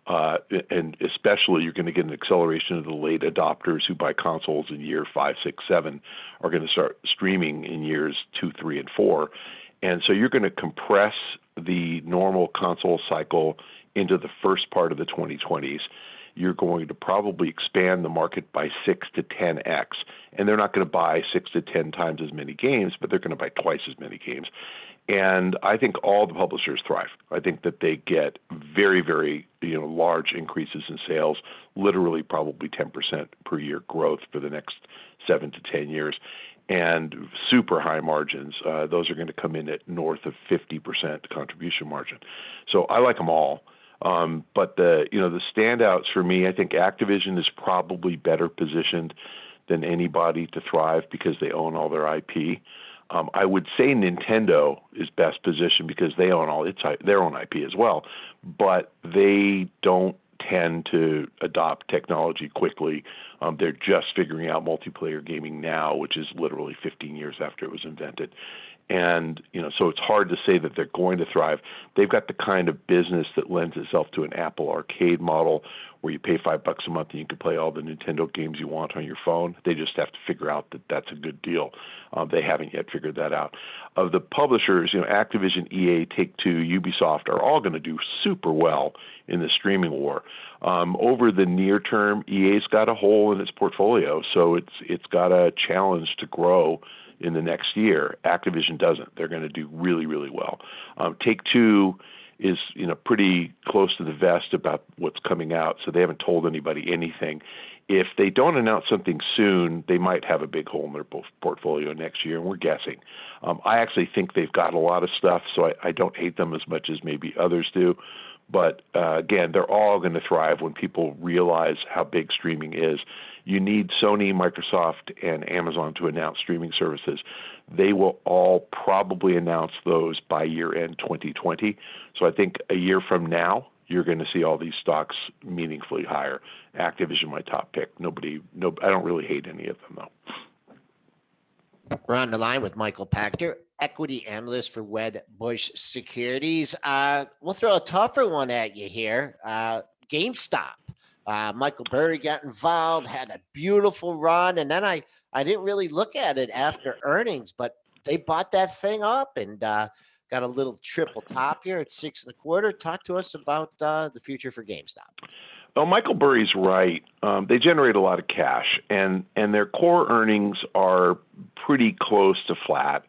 And especially you're going to get an acceleration of the late adopters who buy consoles in year 5, 6, 7 are going to start streaming in years 2, 3, and 4. And so you're going to compress the normal console cycle into the first part of the 2020s. You're going to probably expand the market by 6 to 10x. And they're not going to buy 6 to 10 times as many games, but they're going to buy twice as many games. And I think all the publishers thrive. I think that they get very, very large increases in sales, literally probably 10% per year growth for the next 7 to 10 years, and super high margins. Those are going to come in at north of 50% contribution margin. So I like them all. But the standouts for me, I think Activision is probably better positioned than anybody to thrive because they own all their IP. I would say Nintendo is best positioned because they own all their own IP as well, but they don't tend to adopt technology quickly. They're just figuring out multiplayer gaming now, which is literally 15 years after it was invented. And, so it's hard to say that they're going to thrive. They've got the kind of business that lends itself to an Apple Arcade model where you pay $5 a month and you can play all the Nintendo games you want on your phone. They just have to figure out that that's a good deal. They haven't yet figured that out. Of the publishers, Activision, EA, Take-Two, Ubisoft are all going to do super well in the streaming war. Over the near term, EA's got a hole in its portfolio, so it's got a challenge to grow in the next year. Activision doesn't. They're going to do really, really well. Take-Two is pretty close to the vest about what's coming out, so they haven't told anybody anything. If they don't announce something soon, they might have a big hole in their portfolio next year, and we're guessing. I actually think they've got a lot of stuff, so I don't hate them as much as maybe others do. But again, they're all going to thrive when people realize how big streaming is. You need Sony, Microsoft, and Amazon to announce streaming services. They will all probably announce those by year-end 2020. So I think a year from now, you're going to see all these stocks meaningfully higher. Activision, my top pick. I don't really hate any of them, though. We're on the line with Michael Pachter, equity analyst for Wedbush Securities. We'll throw a tougher one at you here. GameStop. Michael Burry got involved, had a beautiful run, and then I didn't really look at it after earnings, but they bought that thing up and got a little triple top here at 6.25. Talk to us about the future for GameStop. Well, Michael Burry's right. They generate a lot of cash, and their core earnings are pretty close to flat.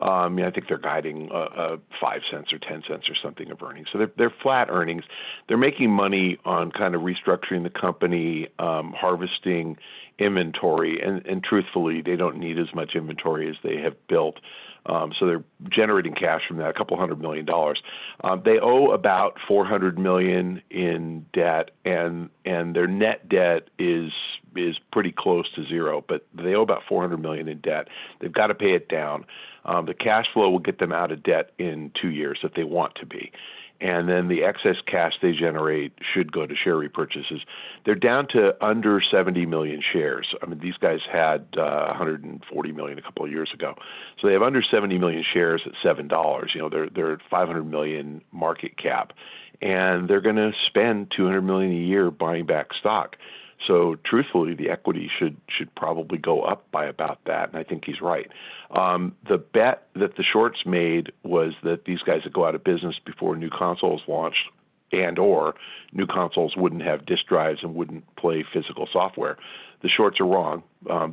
I think they're guiding 5 cents or 10 cents or something of earnings. So they're flat earnings. They're making money on kind of restructuring the company, harvesting inventory, and truthfully, they don't need as much inventory as they have built. So they're generating cash from that, $200 million. They owe about $400 million in debt, and their net debt is pretty close to zero, but they owe about $400 million in debt. They've got to pay it down. The cash flow will get them out of debt in 2 years if they want to be. And then the excess cash they generate should go to share repurchases. They're down to under 70 million shares. I mean, these guys had 140 million a couple of years ago. So they have under 70 million shares at $7. They're at 500 million market cap, and they're going to spend 200 million a year buying back stock. So truthfully, the equity should probably go up by about that, and I think he's right. The bet that the shorts made was that these guys would go out of business before new consoles launched, and/or new consoles wouldn't have disk drives and wouldn't play physical software. The shorts are wrong.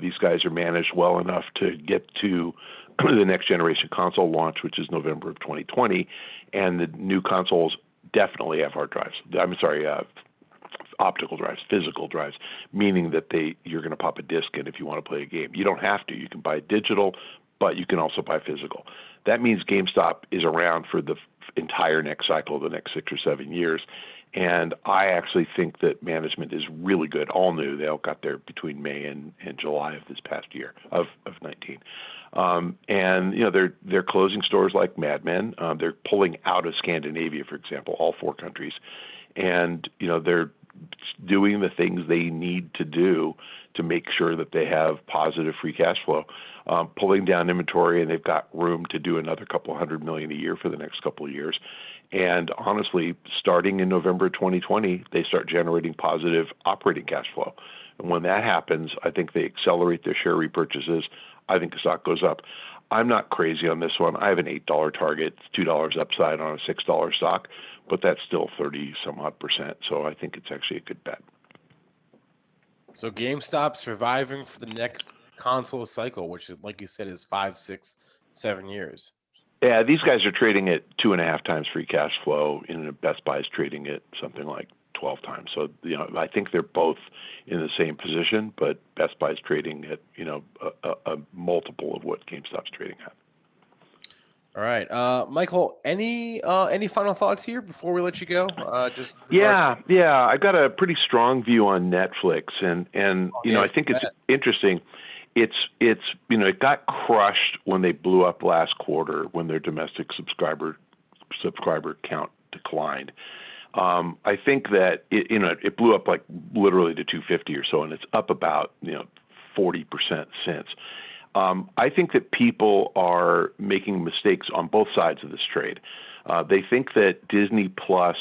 These guys are managed well enough to get to the next generation console launch, which is November of 2020, and the new consoles definitely have hard drives. Optical drives, physical drives, meaning that you're going to pop a disc in if you want to play a game. You don't have to. You can buy digital, but you can also buy physical. That means GameStop is around for the entire next cycle, the next 6 or 7 years. And I actually think that management is really good, all new. They all got there between May and July of this past year, of 19. They're closing stores like Mad Men. They're pulling out of Scandinavia, for example, all 4 countries. And, they're doing the things they need to do to make sure that they have positive free cash flow, pulling down inventory, and they've got room to do another $200 million a year for the next couple of years. And honestly, starting in November 2020, they start generating positive operating cash flow. And when that happens, I think they accelerate their share repurchases. I think the stock goes up. I'm not crazy on this one. I have an $8 target, $2 upside on a $6 stock, but that's still 30 some odd percent. So I think it's actually a good bet. So GameStop surviving for the next console cycle, which is, like you said, is 5, 6, 7 years. Yeah, these guys are trading at 2.5 times free cash flow. Best Buy is trading at something like 12 times. So, I think they're both in the same position, but Best Buy is trading at, a multiple of what GameStop's trading at. All right, Michael. Any final thoughts here before we let you go? Yeah. I got a pretty strong view on Netflix, and I think it's interesting. It got crushed when they blew up last quarter when their domestic subscriber count declined. I think that it blew up like literally to 250 or so, and it's up about 40% since. I think that people are making mistakes on both sides of this trade. They think that Disney Plus.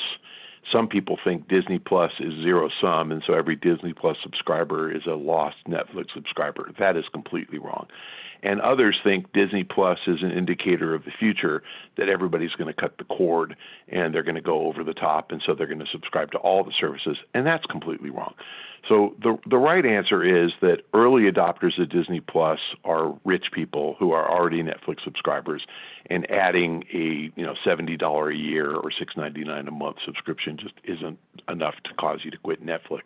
Some people think Disney Plus is zero sum, and so every Disney Plus subscriber is a lost Netflix subscriber. That is completely wrong. And others think Disney Plus is an indicator of the future, that everybody's going to cut the cord and they're going to go over the top, and so they're going to subscribe to all the services, and that's completely wrong. So the right answer is that early adopters of Disney Plus are rich people who are already Netflix subscribers, and adding a $70 a year or $6.99 a month subscription just isn't enough to cause you to quit Netflix.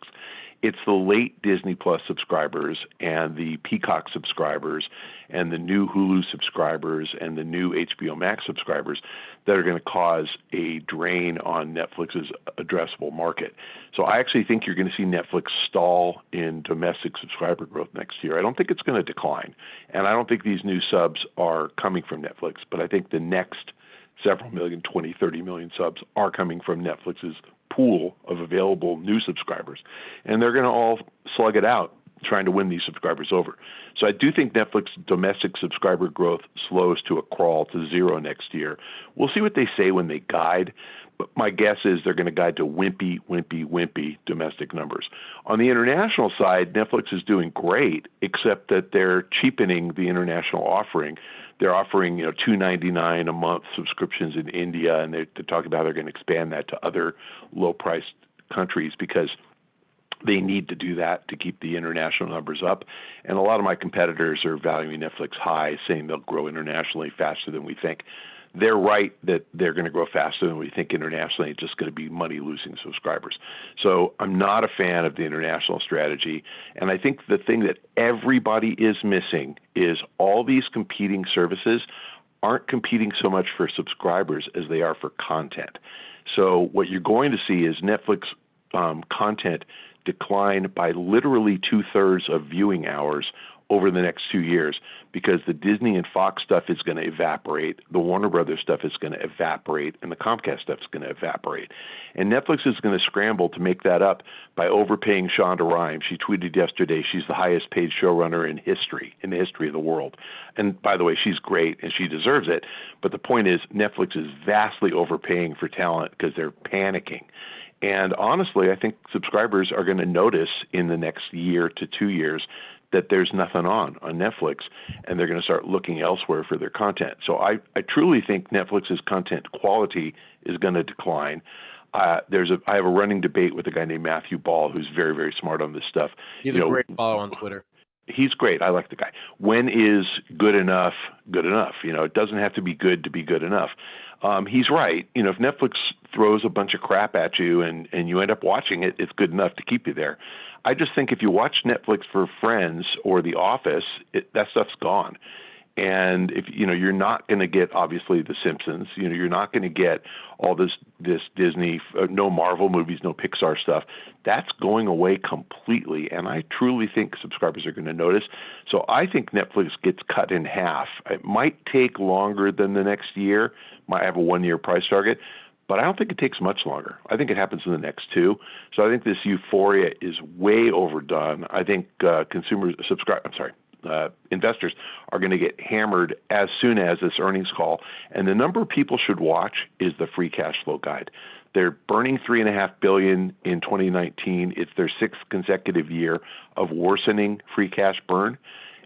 It's the late Disney Plus subscribers and the Peacock subscribers and the new Hulu subscribers and the new HBO Max subscribers that are going to cause a drain on Netflix's addressable market. So I actually think you're going to see Netflix stall in domestic subscriber growth next year. I don't think it's going to decline, and I don't think these new subs are coming from Netflix, but I think the next several million, 20, 30 million subs are coming from Netflix's pool of available new subscribers, and they're going to all slug it out trying to win these subscribers over. So I do think Netflix domestic subscriber growth slows to a crawl to zero next year. We'll see what they say when they guide, but my guess is they're going to guide to wimpy domestic numbers. On the international side, Netflix is doing great, except that they're cheapening the international offering. They're offering $2.99 a month subscriptions in India, and they're talking about they're going to expand that to other low-priced countries because they need to do that to keep the international numbers up. And a lot of my competitors are valuing Netflix high, saying they'll grow internationally faster than we think. They're right that they're going to grow faster than we think internationally. It's just going to be money-losing subscribers. So I'm not a fan of the international strategy. And I think the thing that everybody is missing is all these competing services aren't competing so much for subscribers as they are for content. So what you're going to see is Netflix content decline by literally 2/3 of viewing hours over the next 2 years, because the Disney and Fox stuff is going to evaporate, the Warner Brothers stuff is going to evaporate, and the Comcast stuff is going to evaporate. And Netflix is going to scramble to make that up by overpaying Shonda Rhimes. She tweeted yesterday she's the highest paid showrunner in the history of the world. And by the way, she's great and she deserves it. But the point is Netflix is vastly overpaying for talent because they're panicking. And honestly, I think subscribers are going to notice in the next year to 2 years that there's nothing on Netflix, and they're going to start looking elsewhere for their content. So I truly think Netflix's content quality is going to decline. I have a running debate with a guy named Matthew Ball, who's very, very smart on this stuff. He's a great follow on Twitter. He's great. I like the guy. When is good enough good enough? It doesn't have to be good enough. He's right. If Netflix throws a bunch of crap at you and you end up watching it, it's good enough to keep you there. I just think if you watch Netflix for Friends or The Office, that stuff's gone. And if you're not going to get obviously The Simpsons, you're not going to get all this Disney, no Marvel movies, no Pixar stuff. That's going away completely, and I truly think subscribers are going to notice. So I think Netflix gets cut in half. It might take longer than the next year. Might have a 1-year price target, but I don't think it takes much longer. I think it happens in the next 2. So I think this euphoria is way overdone. I think investors are going to get hammered as soon as this earnings call. And the number of people should watch is the free cash flow guide. They're burning $3.5 billion in 2019. It's their sixth consecutive year of worsening free cash burn,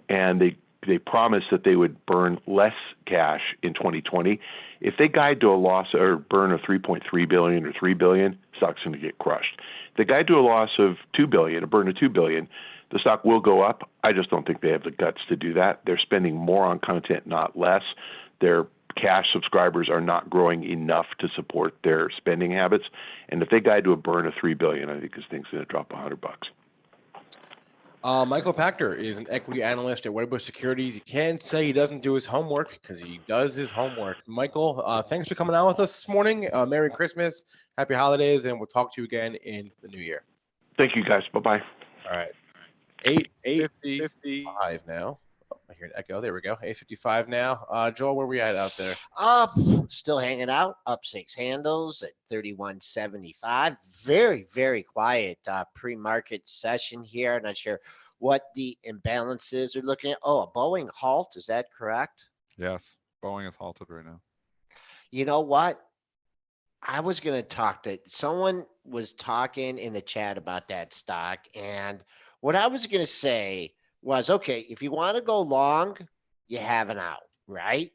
and they promised that they would burn less cash in 2020. If they guide to a loss or burn of 3.3 billion or 3 billion, stock's going to get crushed. If they guide to a loss of 2 billion, a burn of 2 billion, the stock will go up. I just don't think they have the guts to do that. They're spending more on content, not less. Their cash subscribers are not growing enough to support their spending habits. And if they guide to a burn of 3 billion, I think this thing's going to drop $100. Michael Pachter is an equity analyst at Wedbush Securities. You can't say he doesn't do his homework because he does his homework. Michael, thanks for coming out with us this morning. Merry Christmas, Happy Holidays, and we'll talk to you again in the new year. Thank you, guys. Bye-bye. All right. 8:55 now. Oh, I hear an echo. There we go. 8:55 now. Joel, where we at out there? Still hanging out, up 6 handles at 31.75. Very, very quiet pre-market session here. Not sure what the imbalances are looking at. Oh, a Boeing halt. Is that correct? Yes, Boeing is halted right now. You know what? I was going to talk that someone was talking in the chat about that stock. And what I was going to say was, okay, if you want to go long, you have an out, right?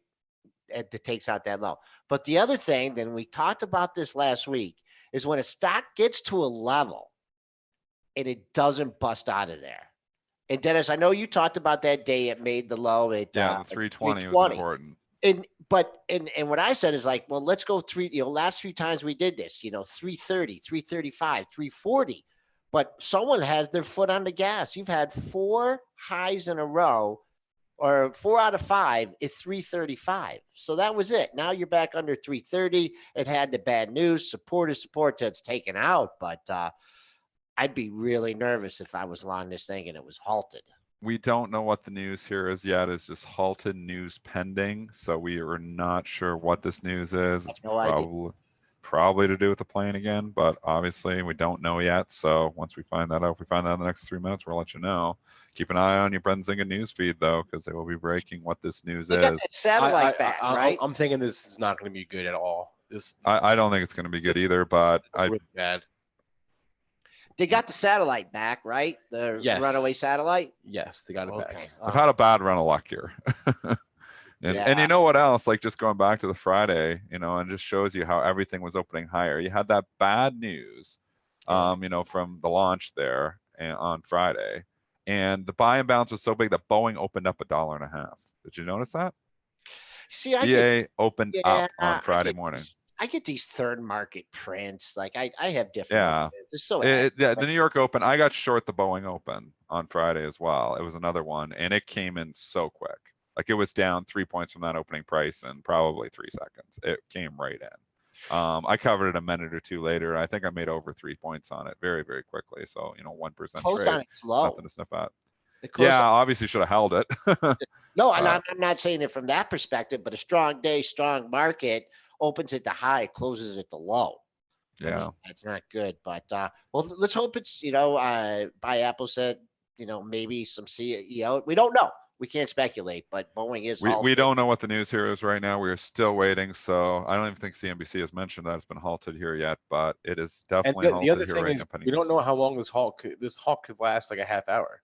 It takes out that low. But the other thing, then we talked about this last week, is when a stock gets to a level and it doesn't bust out of there. And Dennis, I know you talked about that day it made the low at the 320 was important. And what I said is like, well, let's go last 3 times we did this, 330, 335, 340. But someone has their foot on the gas. You've had 4 highs in a row, or 4 out of 5 at 335. So that was it. Now you're back under 330. It had the bad news. Support is support that's taken out. But I'd be really nervous if I was long this thing and it was halted. We don't know what the news here is yet. It's just halted news pending. So we are not sure what this news is. It's probably to do with the plane again, but obviously we don't know yet. So once we find that out, if we find that in the next 3 minutes, we'll let you know. Keep an eye on your Benzinga news feed though, because they will be breaking what this news is. Satellite back, right? I'm thinking this is not going to be good at all. I don't think it's going to be good either, but it's really bad. They got the satellite back, right? The runaway satellite? Yes, they got it back. I've had a bad run of luck here. And you know what else? Like just going back to the Friday, and just shows you how everything was opening higher. You had that bad news, from the launch there on Friday, and the buy and bounce was so big that Boeing opened up $1.50. Did you notice that? See, BA opened up on Friday morning. I get these third market prints. Like I have different. Yeah. It's so the New York Open. I got short the Boeing Open on Friday as well. It was another one, and it came in so quick. Like it was down 3 points from that opening price in probably 3 seconds. It came right in. I covered it a minute or two later. I think I made over 3 points on it very, very quickly. So 1% closed trade. on it slow. Something to sniff at. Yeah, obviously should have held it. No, and I'm not saying it from that perspective, but a strong day, strong market opens at the high, closes at the low. Yeah, I mean, that's not good. But well, let's hope it's by Apple said maybe some CEO. We don't know. We can't speculate, but Boeing is. We don't know what the news here is right now. We are still waiting. So I don't even think CNBC has mentioned that it's been halted here yet, but it is definitely halted the other here thing right is, now. we don't know how long this halt could last, like a half hour.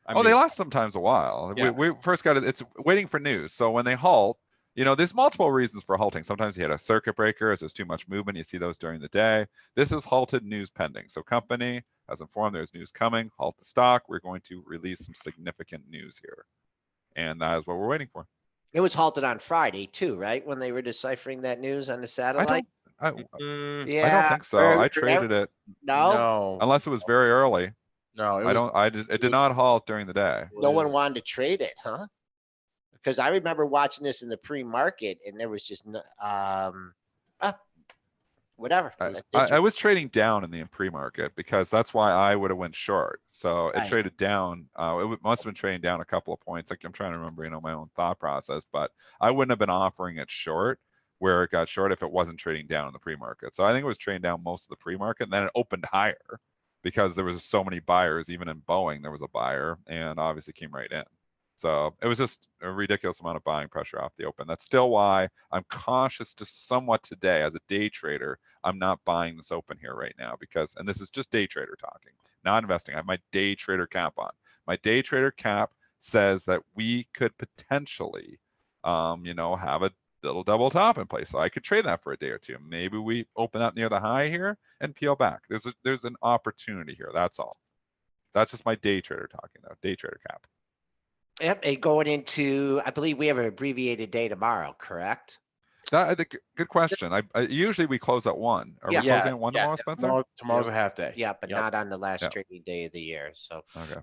I mean, they last sometimes a while. Yeah. We first got it. It's waiting for news. So when they halt, there's multiple reasons for halting. Sometimes you hit a circuit breaker as there's too much movement. You see those during the day. This is halted news pending. So company has informed there's news coming. Halt the stock. We're going to release some significant news here. And that is what we're waiting for. It was halted on Friday too, right? When they were deciphering that news on the satellite. I don't think so. I traded it. No, unless it was very early. No, it did not halt during the day. No one wanted to trade it, huh? Because I remember watching this in the pre-market, and there was just whatever. I was trading down in the pre-market because that's why I would have went short. So it traded down. It must have been trading down a couple of points. Like I'm trying to remember, my own thought process, but I wouldn't have been offering it short where it got short if it wasn't trading down in the pre-market. So I think it was trading down most of the pre-market, and then it opened higher because there was so many buyers. Even in Boeing, there was a buyer, and obviously came right in. So it was just a ridiculous amount of buying pressure off the open. That's still why I'm cautious to somewhat today as a day trader. I'm not buying this open here right now because, and this is just day trader talking, not investing. I have my day trader cap on. My day trader cap says that we could potentially, have a little double top in place. So I could trade that for a day or two. Maybe we open up near the high here and peel back. There's an opportunity here. That's all. That's just my day trader talking though. Day trader cap. Yep, and going into, I believe we have an abbreviated day tomorrow, correct? Good question. I usually we close at 1. Are we closing at 1 tomorrow, Spencer? Tomorrow's a half day. Yeah, but not on the last trading day of the year. So okay.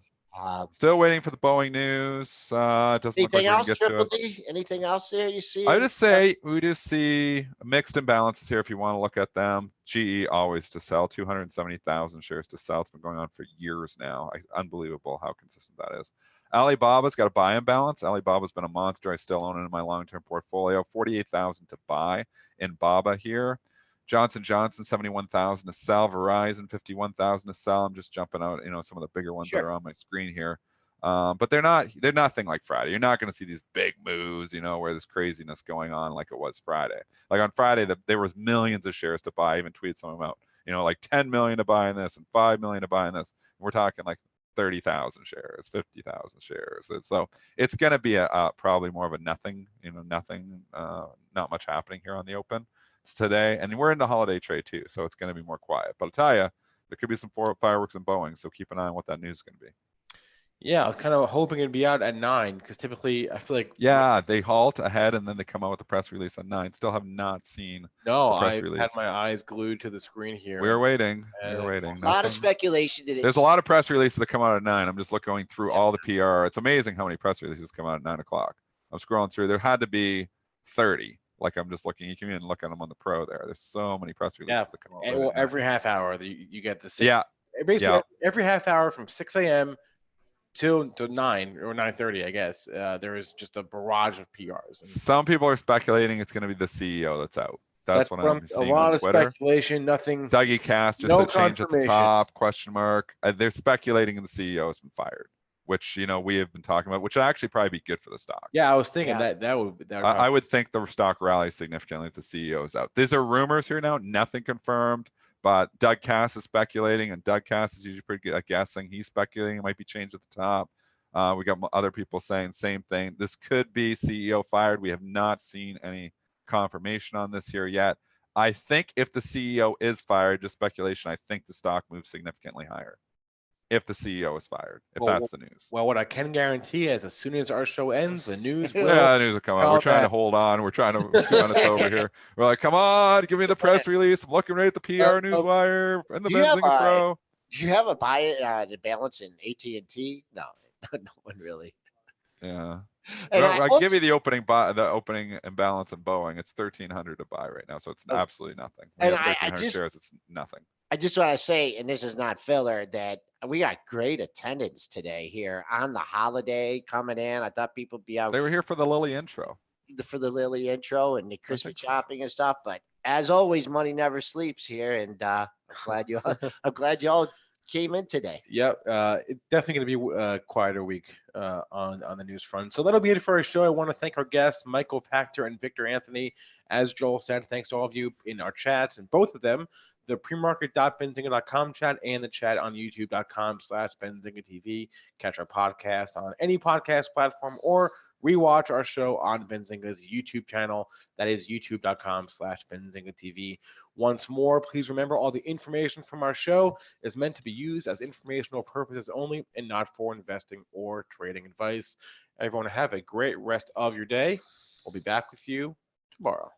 Still waiting for the Boeing news. It doesn't look like we're gonna get to it. Anything else there you see? I would just say we just see mixed imbalances here if you want to look at them. GE always to sell, 270,000 shares to sell. It's been going on for years now. Unbelievable how consistent that is. Alibaba's got a buy imbalance. Alibaba's been a monster. I still own it in my long-term portfolio. 48,000 to buy in Baba here. Johnson Johnson, 71,000 to sell. Verizon, 51,000 to sell. I'm just jumping out, some of the bigger ones that are on my screen here. But they're nothing like Friday. You're not going to see these big moves, where there's craziness going on like it was Friday. Like on Friday, there was millions of shares to buy. I even tweeted some of them out, like 10 million to buy in this and 5 million to buy in this. And we're talking like 30,000 shares, 50,000 shares. So it's going to be a probably more of a nothing, not much happening here on the open today. And we're into holiday trade too, so it's going to be more quiet. But I'll tell you, there could be some fireworks in Boeing, so keep an eye on what that news is going to be. Yeah, I was kind of hoping it'd be out at 9 because typically I feel like they halt ahead and then they come out with a press release at 9. Still have not seen the press release. Had my eyes glued to the screen here. We're waiting. We're waiting. A lot of speculation. There's a lot of press releases that come out at 9. I'm just going through all the PR. It's amazing how many press releases come out at 9 o'clock. I'm scrolling through. There had to be 30. Like I'm just looking. You can even look at them on the Pro there. There's so many press releases that come out. Well, every half hour you get the 6. Yeah. Basically, every half hour from 6 a.m. to 9 or 9:30, I guess. There is just a barrage of PRs. And some people are speculating it's going to be the CEO that's out. That's what I'm seeing a lot on Twitter. Of speculation, nothing. Dougie Cass just said change at the top, question mark. They're speculating the CEO has been fired, which, we have been talking about, which would actually probably be good for the stock. Yeah, I was thinking that would. I would think the stock rallies significantly if the CEO is out. These are rumors here now, nothing confirmed. But Doug Cass is speculating, and Doug Cass is usually pretty good at guessing. He's speculating it might be changed at the top. We got other people saying same thing. This could be CEO fired. We have not seen any confirmation on this here yet. I think if the CEO is fired, just speculation, I think the stock moves significantly higher if the CEO is fired, that's the news. Well, what I can guarantee is as soon as our show ends, the news will the news will come out. We're trying to hold on. We're trying to 2 minutes over here. We're like, come on, give me the press release. I'm looking right at the PR Newswire and the Benzinga Pro. Do you have a buy the balance in AT&T? No, no one really. Yeah. I'll give you the opening imbalance in Boeing. It's 1,300 to buy right now, so it's absolutely nothing. And I just shares, it's nothing. I just want to say, and this is not filler, that we got great attendance today here on the holiday coming in. I thought people would be out. They were here for the Lilly intro. For the Lilly intro and the Christmas shopping and stuff. But as always, money never sleeps here, and I'm glad you all came in today. Yep, it's definitely going to be a quieter week on the news front. So that'll be it for our show. I want to thank our guests, Michael Pachter and Victor Anthony. As Joel said, thanks to all of you in our chats, and both of them, the premarket.benzinga.com chat and the chat on youtube.com/BenzingaTV. Catch our podcast on any podcast platform or rewatch our show on Benzinga's YouTube channel. That is youtube.com/BenzingaTV. Once more, please remember all the information from our show is meant to be used as informational purposes only and not for investing or trading advice. Everyone have a great rest of your day. We'll be back with you tomorrow.